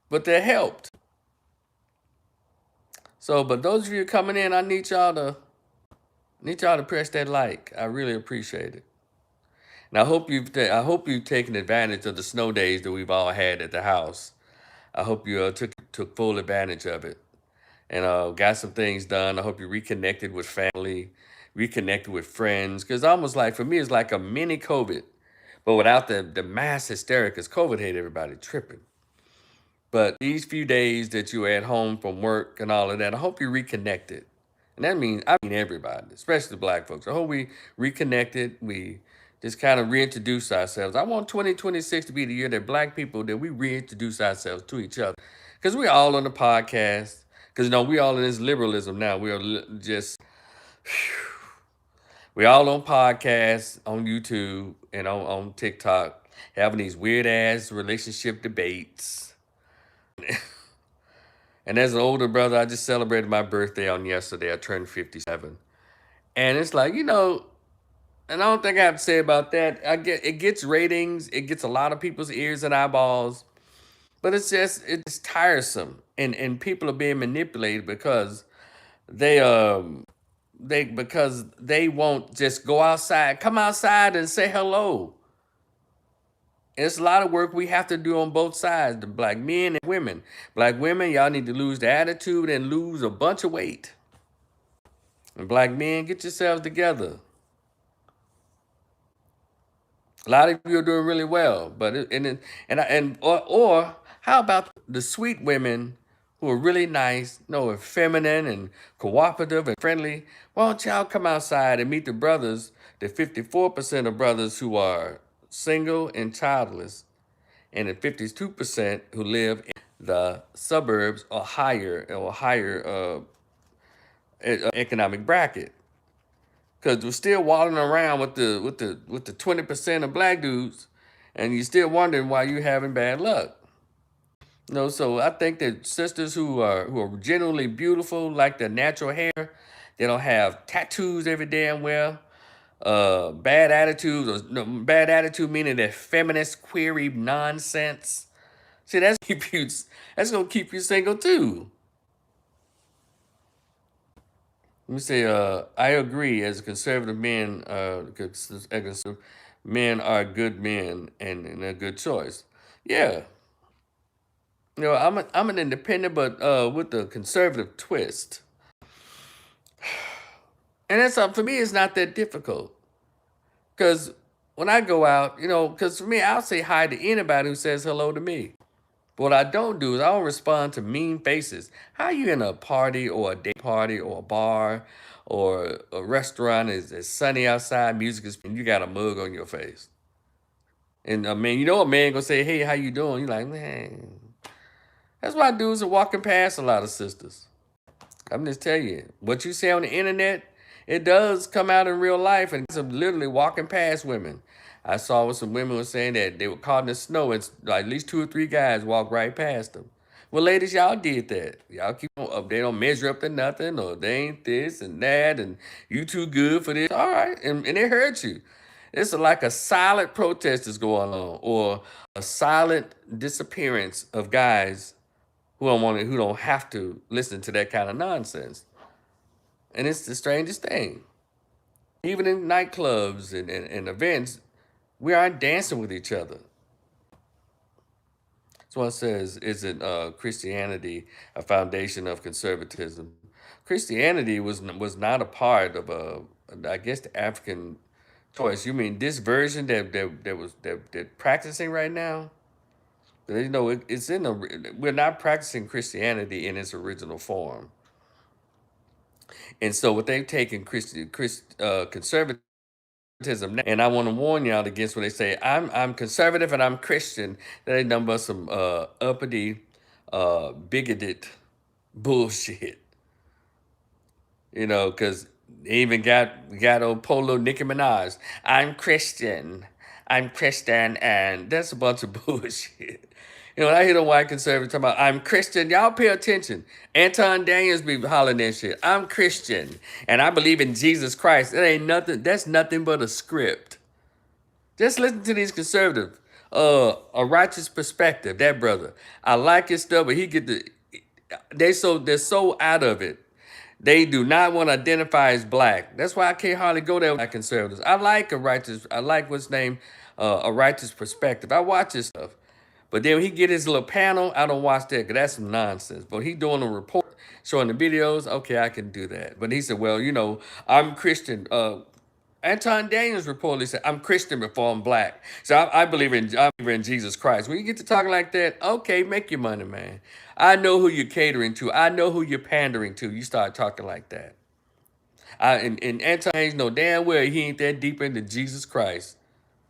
But they helped. So, but those of you coming in, I need y'all to press that like. I really appreciate it. And I hope you've taken advantage of the snow days that we've all had at the house. I hope you took full advantage of it and got some things done. I hope you reconnected with family, reconnected with friends. Because almost like, for me, it's like a mini COVID, but without the mass hysteria, because COVID had everybody tripping. But these few days that you were at home from work and all of that, I hope you reconnected. And I mean everybody, especially the black folks. I hope we reconnected. We just kind of reintroduce ourselves. I want 2026 to be the year that black people, that we reintroduce ourselves to each other. Because we're all on the podcast. Because, we all in this liberalism now. We are just, we all on podcasts, on YouTube, and on TikTok, having these weird ass relationship debates. And as an older brother, I just celebrated my birthday on yesterday. I turned 57. And it's like, and I don't think I have to say about that. It gets ratings, it gets a lot of people's ears and eyeballs, but it's tiresome. And people are being manipulated because they won't just go outside, come outside and say hello. It's a lot of work we have to do on both sides, the black men and women. Black women, y'all need to lose the attitude and lose a bunch of weight. And black men, get yourselves together. A lot of you are doing really well, but or how about the sweet women who are really nice, and feminine and cooperative and friendly? Why don't y'all come outside and meet the brothers, the 54% of brothers who are single and childless, and the 52% who live in the suburbs or higher economic bracket? Because we're still waddling around with the 20% of black dudes, and you're still wondering why you're having bad luck. So I think that sisters who are genuinely beautiful, like their natural hair, they don't have tattoos every damn well. Bad attitudes, or no, bad attitude meaning that feminist query nonsense. See, that's gonna keep you single too. Let me say, I agree. As a conservative men, men are good men and a good choice. Yeah, I'm an independent, but with a conservative twist. And that's for me. It's not that difficult, because when I go out, because for me, I'll say hi to anybody who says hello to me. But what I don't do is I don't respond to mean faces. How you in a party or a day party or a bar or a restaurant, it's sunny outside, music is, and you got a mug on your face. And a man gonna say, hey, how you doing? You're like, man. That's why dudes are walking past a lot of sisters. I'm just telling you, what you see on the internet, it does come out in real life, and guys are literally walking past women. I saw with some women were saying that they were caught in the snow, and like at least 2 or 3 guys walked right past them. Well, ladies, y'all did that. Y'all keep on up. They don't measure up to nothing, or they ain't this and that, and you too good for this. All right, and it hurts you. It's like a silent protest is going on, or a silent disappearance of guys who don't have to listen to that kind of nonsense. And it's the strangest thing. Even in nightclubs and events, we aren't dancing with each other. So one says, isn't Christianity a foundation of conservatism? Christianity was not a part of I guess the African choice. You mean this version that practicing right now? You know, it's in we're not practicing Christianity in its original form. And so what they've taken conservatism, and I want to warn y'all against when they say I'm conservative and I'm Christian. That ain't nothing but some uppity, bigoted bullshit. You know, because they even got old Polo Nicki Minaj. I'm Christian, and that's a bunch of bullshit. You know, when I hear the white conservative talking about I'm Christian, y'all pay attention. Anton Daniels be hollering that shit. I'm Christian, and I believe in Jesus Christ. That ain't nothing. That's nothing but a script. Just listen to these conservatives. A righteous perspective. That brother, I like his stuff, but he get the they're so out of it. They do not want to identify as black. That's why I can't hardly go there with black conservatives. I like what's named a righteous perspective. I watch his stuff. But then when he get his little panel, I don't watch that because that's some nonsense. But he doing a report, showing the videos, okay, I can do that. But he said, well, you know, I'm Christian. Anton Daniels reportedly said, I'm Christian before I'm black. So I believe in Jesus Christ. When you get to talking like that, okay, make your money, man. I know who you're catering to. I know who you're pandering to. You start talking like that. And Anton Daniels know damn well he ain't that deep into Jesus Christ.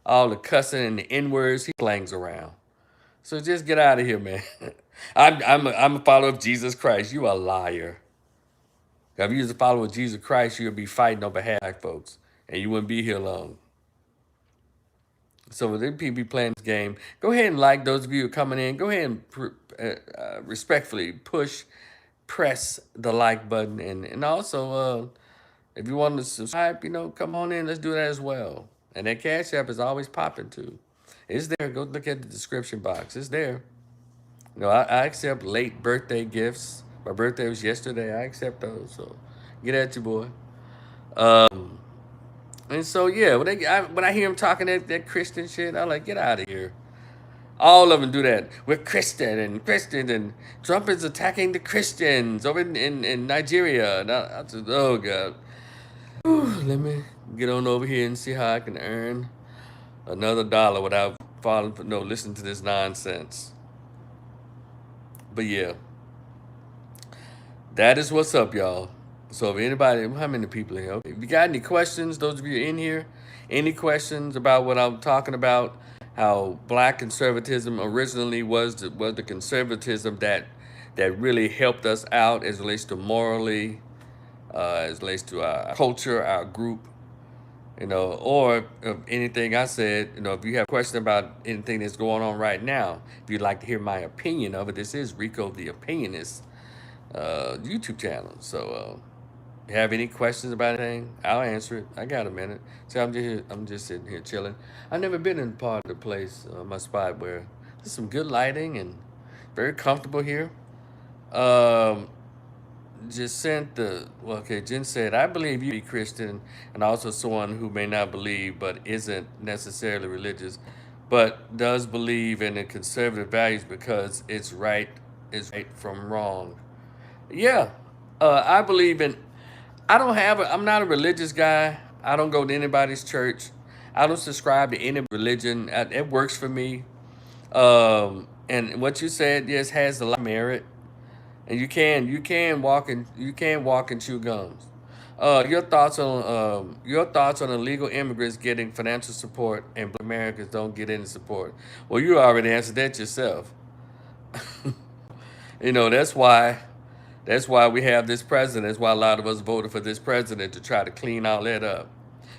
All the cussing and the N-words he slangs around. So just get out of here, man. I'm a follower of Jesus Christ. You a liar. If you was a follower of Jesus Christ, you'd be fighting on behalf of black folks, and you wouldn't be here long. So if people be playing this game, go ahead and like those of you who are coming in. Go ahead and respectfully press the like button, and also if you want to subscribe, you know, come on in. Let's do that as well. And that Cash App is always popping too. It's there. Go look at the description box. It's there. You know, I accept late birthday gifts. My birthday was yesterday. I accept those. So get at you, boy. And so yeah, when I hear him talking that Christian shit, I'm like, get out of here. All of them do that. We're Christians, and Trump is attacking the Christians over in Nigeria. And I just, oh God. Whew, let me get on over here and see how I can earn another dollar without listening to this nonsense. But yeah, that is what's up, y'all. So if anybody, how many people in here? Okay. If you got any questions, those of you in here, any questions about what I'm talking about, how black conservatism originally was the conservatism that really helped us out as it relates to morally, as it relates to our culture, our group, you know, or if anything I said, you know, if you have a question about anything that's going on right now, if you'd like to hear my opinion of it, this is Rico the Opinionist YouTube channel. So have any questions about anything, I'll answer it. I got a minute. So I'm just sitting here chilling. I've never been in part of the place, my spot where there's some good lighting and very comfortable here. Just sent Jen said, I believe you be Christian and also someone who may not believe but isn't necessarily religious, but does believe in the conservative values because it's right is right from wrong. Yeah, I believe in. I'm not a religious guy. I don't go to anybody's church. I don't subscribe to any religion. It works for me. And what you said, yes, has a lot of merit. And you can walk and chew gums. Your thoughts on illegal immigrants getting financial support and Black Americans don't get any support. Well, you already answered that yourself. You know, that's why we have this president. That's why a lot of us voted for this president to try to clean all that up.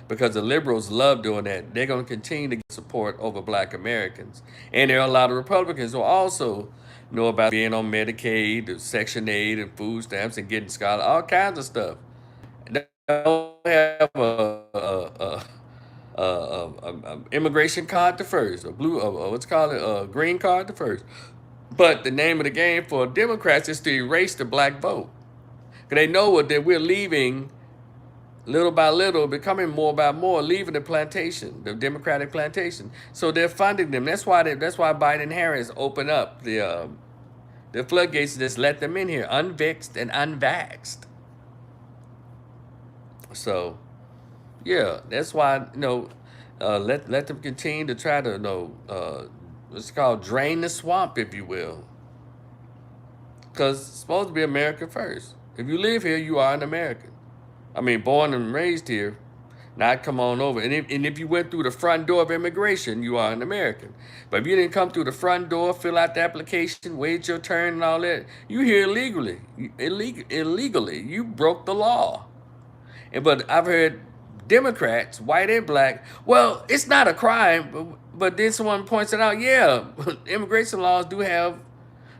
Because the liberals love doing that. They're going to continue to get support over black Americans. And there are a lot of Republicans who also know about being on Medicaid, Section 8, and food stamps and getting scholarship, all kinds of stuff. They don't have immigration card to first, a blue, what's called a green card to first. But the name of the game for Democrats is to erase the black vote. Because they know what that we're leaving little by little, becoming more by more, leaving the plantation, the Democratic plantation. So they're funding them. That's why Biden and Harris open up the floodgates, just let them in here, unvexed and unvaxxed. So yeah, that's why let them continue to try to what's called drain the swamp, if you will, because it's supposed to be America first. If you live here, you are an American. I mean, born and raised here, not come on over. And if you went through the front door of immigration, you are an American. But if you didn't come through the front door, fill out the application, wait your turn and all that, you here illegally. Illegally. You broke the law. But I've heard Democrats, white and black, well, it's not a crime. But then someone points it out, yeah, immigration laws do have,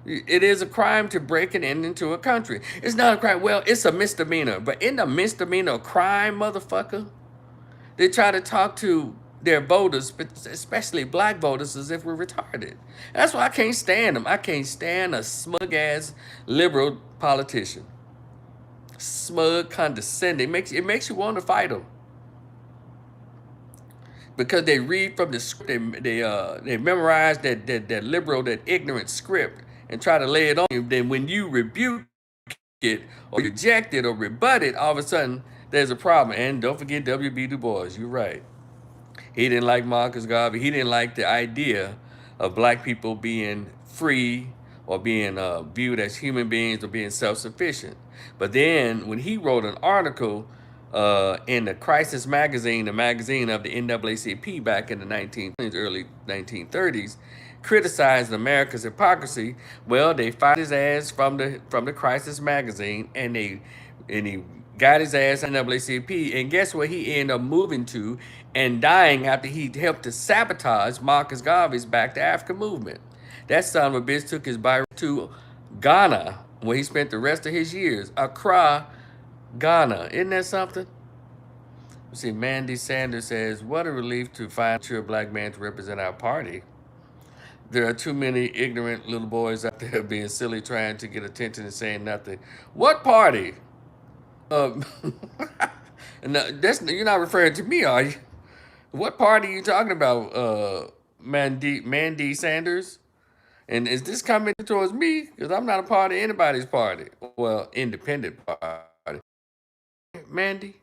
it is a crime to break an end into a country. It's not a crime. Well, it's a misdemeanor. But in the misdemeanor crime, motherfucker, they try to talk to their voters, especially black voters, as if we're retarded. That's why I can't stand them. I can't stand a smug ass liberal politician. Smug, condescending. It makes you want to fight them because they read from the script. They memorize that liberal, that ignorant script, and try to lay it on you. Then when you rebuke it or reject it or rebut it, all of a sudden there's a problem. And don't forget W.B. Du Bois. You're right. He didn't like Marcus Garvey. He didn't like the idea of black people being free or being viewed as human beings or being self-sufficient. But then when he wrote an article in the Crisis magazine, the magazine of the NAACP back in the 1920s, early 1930s, criticized America's hypocrisy, well, they fired his ass from the Crisis magazine, and he got his ass in NAACP, and guess where he ended up moving to and dying after he helped to sabotage Marcus Garvey's Back to Africa movement. That son of a bitch took his body to Ghana, where he spent the rest of his years. Accra, Ghana. Isn't that something? You see, Mandy Sanders says, what a relief to find a mature black man to represent our party. There are too many ignorant little boys out there being silly, trying to get attention and saying nothing. What party? Uh, no, you're not referring to me, are you? What party are you talking about, Mandy Sanders? And is this coming towards me? Because I'm not a part of anybody's party. Well, independent party. Mandy?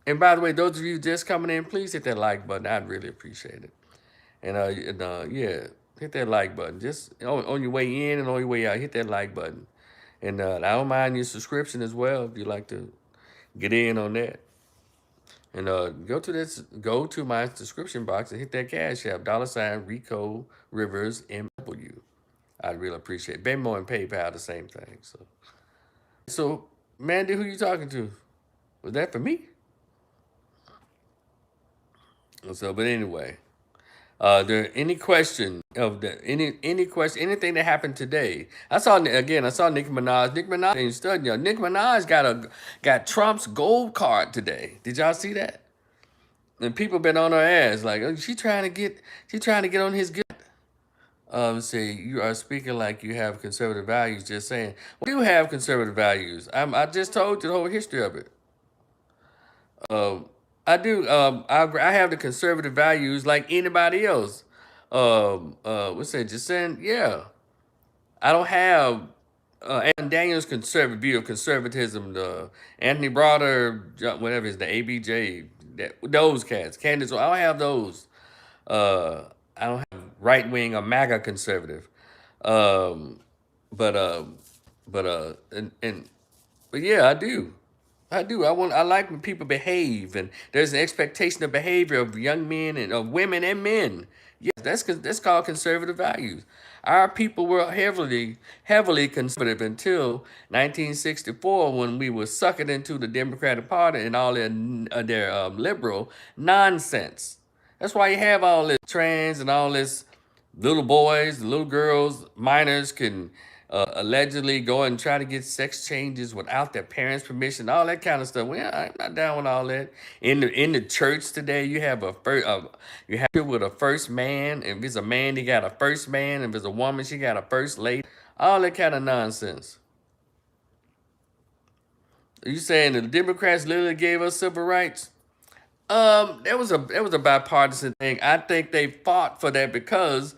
And by the way, those of you just coming in, please hit that like button. I'd really appreciate it. Yeah, hit that like button. Just on your way in and on your way out, hit that like button. And I don't mind your subscription as well if you like to get in on that. And go to my description box and hit that cash app, $ Rico Rivers MW. I'd really appreciate it. Venmo and PayPal, the same thing. So Mandy, who you talking to? Was that for me? So, but anyway, there any question of the any question anything that happened today? I saw Nicki Minaj. Nicki Minaj ain't studying y'all. Nicki Minaj got Trump's gold card today. Did y'all see that? And people been on her ass like, oh, she trying to get on his good. Say you are speaking like you have conservative values. Just saying, we do have conservative values. I just told you the whole history of it. Um, I do. I have the conservative values like anybody else. What's that? Just saying, yeah. I don't have Anthony Daniels' conservative view of conservatism. The Anthony Broder, whatever is the ABJ, those cats, Candace. I don't have those. I don't have right wing or MAGA conservative. Um, but but but yeah, I do. I do. I like when people behave, and there's an expectation of behavior of young men and of women and men. Yes, that's called conservative values. Our people were heavily conservative until 1964, when we were suckered into the Democratic Party and all their liberal nonsense. That's why you have all this trans and all this little boys, little girls, minors can allegedly go and try to get sex changes without their parents' permission, all that kind of stuff. Well, I'm not down with all that. In the church today, you have you have people with a first man. If it's a man, they got a first man. If it's a woman, she got a first lady. All that kind of nonsense. Are you saying the Democrats literally gave us civil rights? That was a bipartisan thing. I think they fought for that because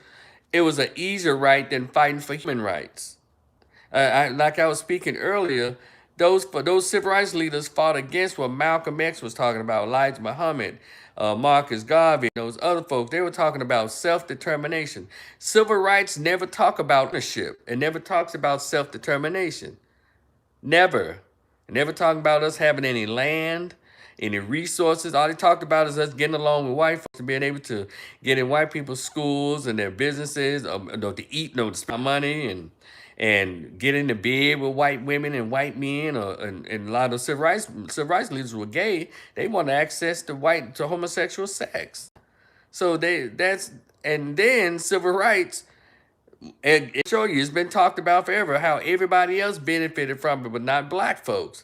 it was an easier right than fighting for human rights. Like I was speaking earlier, those civil rights leaders fought against what Malcolm X was talking about, Elijah Muhammad, Marcus Garvey, those other folks. They were talking about self-determination. Civil rights never talk about ownership. It never talks about self-determination. Never. Never talking about us having any land, any resources. All they talked about is us getting along with white folks and being able to get in white people's schools and their businesses, to eat, to spend money and get into bed with white women and white men. And a lot of civil rights leaders were gay. They wanted access to homosexual sex. So and then civil rights. And it show you, it's been talked about forever how everybody else benefited from it, but not black folks.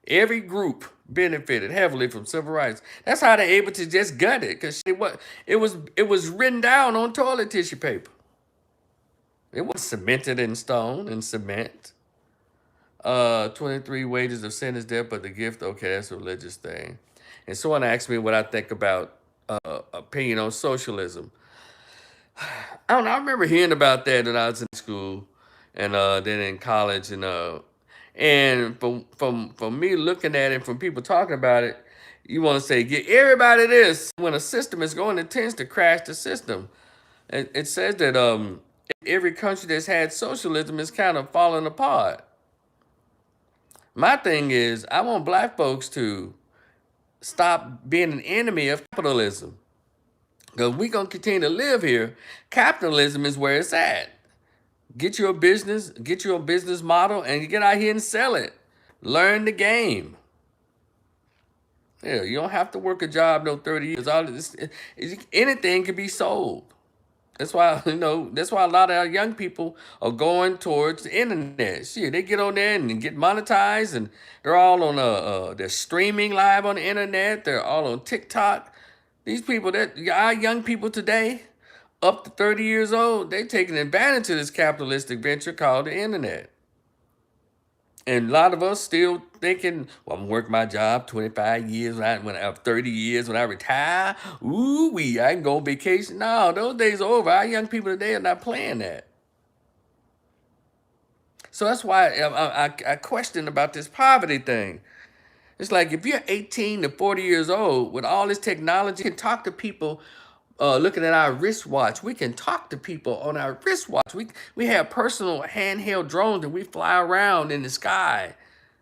Every group benefited heavily from civil rights. That's how they're able to just gut it, because it was written down on toilet tissue paper. It was cemented in stone and cement. 23 wages of sin is death, but the gift, okay, that's a religious thing. And someone asked me what I think about opinion on socialism. I don't know. I remember hearing about that when I was in school, and then in college, and from me looking at it, from people talking about it, you want to say get everybody this. When a system is going, it tends to crash the system. It says that every country that's had socialism is kind of falling apart. My thing is, I want black folks to stop being an enemy of capitalism. Because we're going to continue to live here. Capitalism is where it's at. Get your business model, and you get out here and sell it. Learn the game. Yeah, you don't have to work a job no 30 years. Anything can be sold. That's why, that's why a lot of our young people are going towards the internet. Shit, they get on there and get monetized, and they're all on they're streaming live on the internet. They're all on TikTok. These people, our young people today, up to 30 years old, they're taking advantage of this capitalistic venture called the internet. And a lot of us still thinking, well, I'm gonna work my job 25 years, when I have 30 years, when I retire, I can go on vacation. No, those days are over. Our young people today are not playing that. So that's why I question about this poverty thing. It's like if you're 18 to 40 years old with all this technology, you can talk to people looking at our wristwatch. We can talk to people on our wristwatch. We have personal handheld drones and we fly around in the sky.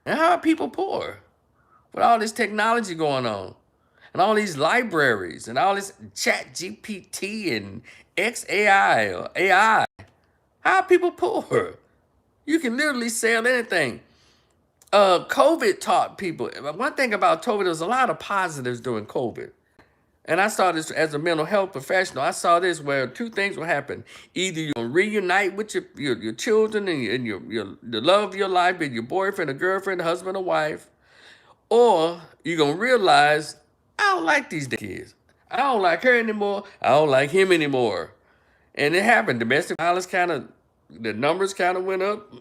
And how are people poor with all this technology going on? And all these libraries and all this chat GPT and XAI or AI. How are people poor? You can literally sell anything. COVID taught people. One thing about COVID, there was a lot of positives during COVID. And I saw this as a mental health professional. I saw this where two things will happen. Either you're going to reunite with your children and the love of your life, with your boyfriend or girlfriend, husband or wife, or you're going to realize, I don't like these kids. I don't like her anymore. I don't like him anymore. And it happened. Domestic violence the numbers kind of went up.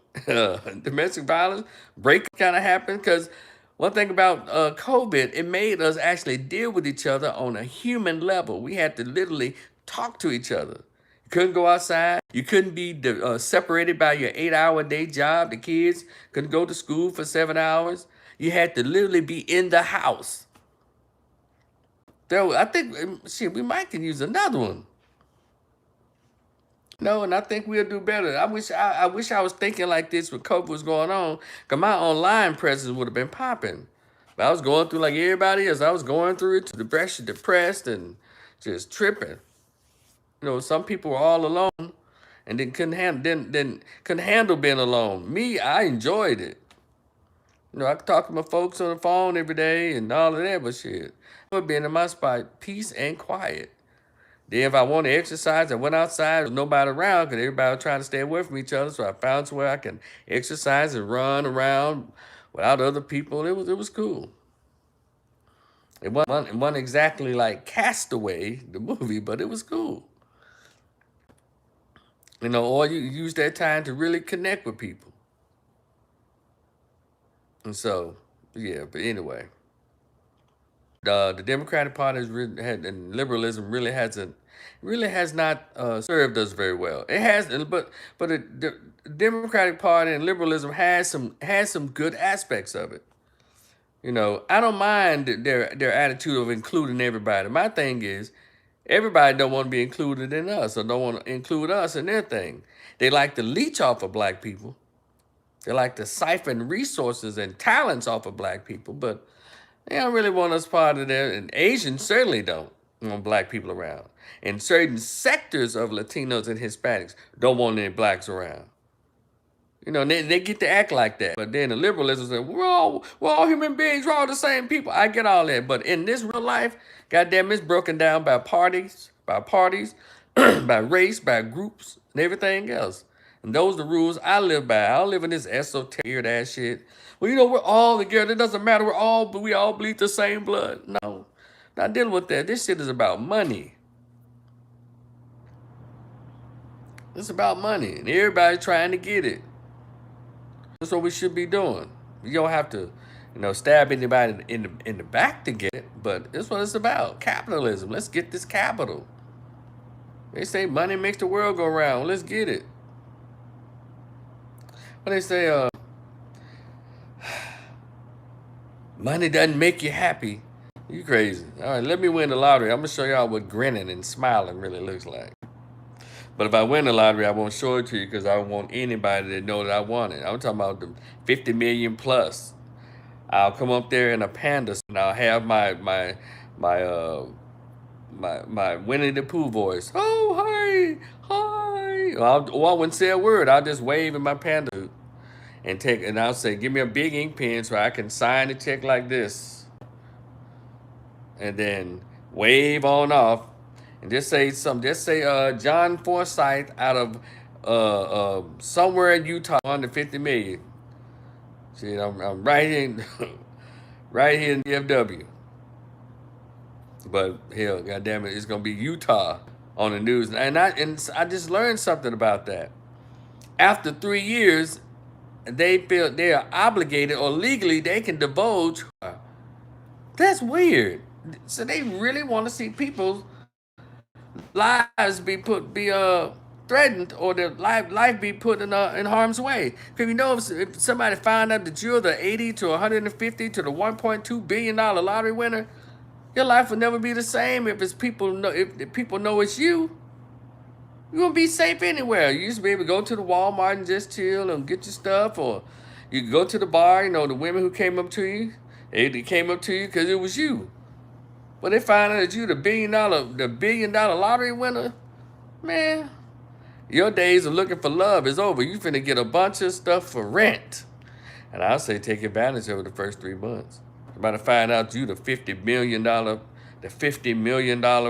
Domestic violence break kind of happened because one thing about COVID, it made us actually deal with each other on a human level. We had to literally talk to each other. You couldn't go outside. You couldn't be separated by your 8-hour day job. The kids couldn't go to school for 7 hours. You had to literally be in the house. I think, we might can use another one. No, and I think we'll do better. I wish I was thinking like this when COVID was going on, because my online presence would have been popping. But I was going through like everybody else. I was going through it, depressed and just tripping. Some people were all alone and then couldn't handle being alone. Me, I enjoyed it. I could talk to my folks on the phone every day and all of that, but shit. I would be in my spot, peace and quiet. Then if I want to exercise, I went outside. There was nobody around because everybody was trying to stay away from each other. So I found somewhere I can exercise and run around without other people. It was cool. It wasn't exactly like Castaway, the movie, but it was cool. Or you use that time to really connect with people. And so, yeah, but anyway, the Democratic Party and liberalism really has not served us very well. It has, but the Democratic Party and liberalism has some good aspects of it. I don't mind their attitude of including everybody. My thing is, everybody don't want to be included in us or don't want to include us in their thing. They like to leech off of black people. They like to siphon resources and talents off of black people, but they don't really want us part of there. And Asians certainly don't want black people around. And certain sectors of Latinos and Hispanics don't want any blacks around. They get to act like that. But then the liberalism says, we're all human beings, we're all the same people. I get all that. But in this real life, goddamn, it's broken down by parties, by race, by groups, and everything else. And those are the rules I live by. I don't live in this esoteric ass shit. Well, we're all together. It doesn't matter. We all bleed the same blood. No, not dealing with that. This shit is about money. It's about money, and everybody's trying to get it. That's what we should be doing. You don't have to, stab anybody in the back to get it, but that's what it's about. Capitalism. Let's get this capital. They say money makes the world go round. Let's get it. But they say money doesn't make you happy. You crazy. All right, let me win the lottery. I'm gonna show y'all what grinning and smiling really looks like. But if I win the lottery, I won't show it to you because I don't want anybody to know that I won it. I'm talking about the 50 million plus. I'll come up there in a panda and I'll have my Winnie the Pooh voice. Oh, hi. Or I wouldn't say a word. I'll just wave in my panda suit and I'll say, give me a big ink pen so I can sign the check like this. And then wave on off. And just say something. Just say John Forsyth out of somewhere in Utah, 150 million. See, I'm right here, right here in DFW. But hell, goddamn it, it's gonna be Utah on the news, and I just learned something about that. After 3 years, they feel they are obligated or legally they can divulge. That's weird. So they really want to see people's lives be threatened or their life be put in harm's way. Because if somebody find out that you're the 80 to 150 to the 1.2 billion dollar lottery winner, your life will never be the same if people know it's you. You're gonna be safe anywhere. You used to be able to go to the Walmart and just chill and get your stuff, or you could go to the bar. The women who came up to you, they came up to you because it was you. But they find out that you the billion dollar lottery winner, man. Your days of looking for love is over. You finna get a bunch of stuff for rent. And I'll say take advantage of it the first 3 months. You're about to find out you the $50 million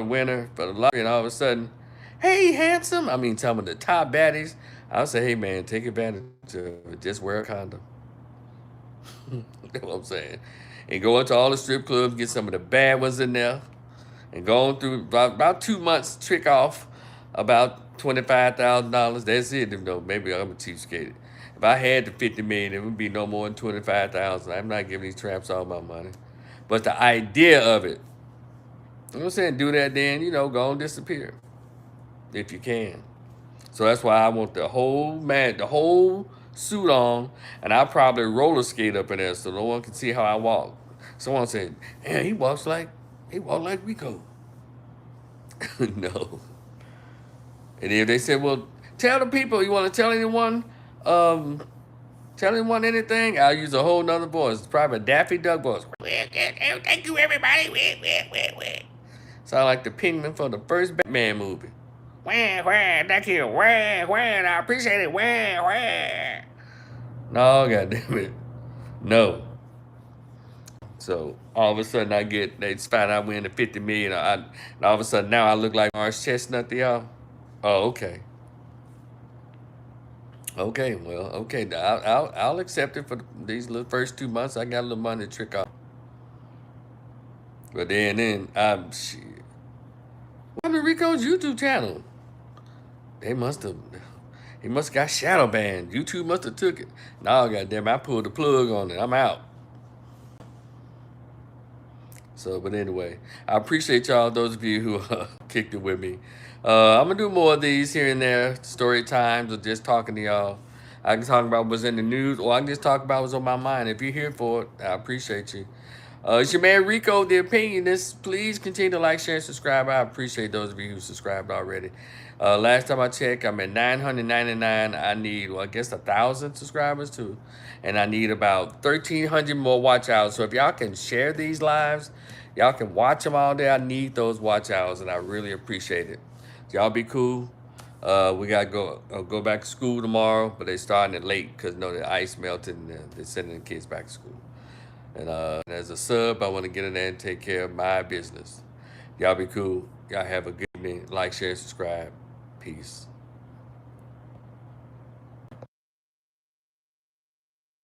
winner for the lottery, and all of a sudden, hey, handsome. I mean, some of the top baddies. I'll say, hey, man, take advantage of it. Just wear a condom. That's what I'm saying. And go into all the strip clubs, get some of the bad ones in there, and go on through about 2 months, trick off about $25,000. That's it. Maybe I'm a cheapskate. If I had the 50 million, it would be no more than 25,000. I'm not giving these tramps all my money. But the idea of it, you know what I'm saying? Do that, then, go and disappear. If you can. So that's why I want the whole suit on, and I'll probably roller skate up in there so no one can see how I walk. Someone said, man, he walked like Rico. No. And if they said, well, tell the people, you want to tell anyone anything, I'll use a whole nother voice. It's probably a Daffy Duck voice. Thank you, everybody. Sound like the penguin from the first Batman movie. Thank you. I appreciate it. No, goddamn it. No. So all of a sudden they just find out we're in the 50 million. And all of a sudden now I look like Orange Chestnut to y'all. Oh, okay. Okay, well, okay. I'll accept it for these little first 2 months. I got a little money to trick off. But then I'm shit. What happened to Rico's YouTube channel? They must have he must have got shadow banned. YouTube must have took it. No, goddamn, I pulled the plug on it. I'm out. So, but anyway, I appreciate y'all, those of you who kicked it with me. I'm gonna do more of these here and there, story times, or just talking to y'all. I can talk about what's in the news, or I can just talk about what's on my mind. If you're here for it, I appreciate you. It's your man Rico, the Opinionist. Please continue to like, share, and subscribe. I appreciate those of you who subscribed already. Last time I checked, I'm at 999. I need, well, I guess 1,000 subscribers too, and I need about 1,300 more watch outs. So if y'all can share these lives, y'all can watch them all day. I need those watch outs, and I really appreciate it. Y'all be cool. We gotta go back to school tomorrow, but they starting it late because the ice melted and they're sending the kids back to school. And as a sub, I want to get in there and take care of my business. Y'all be cool. Y'all have a good evening. Like, share, subscribe. Peace.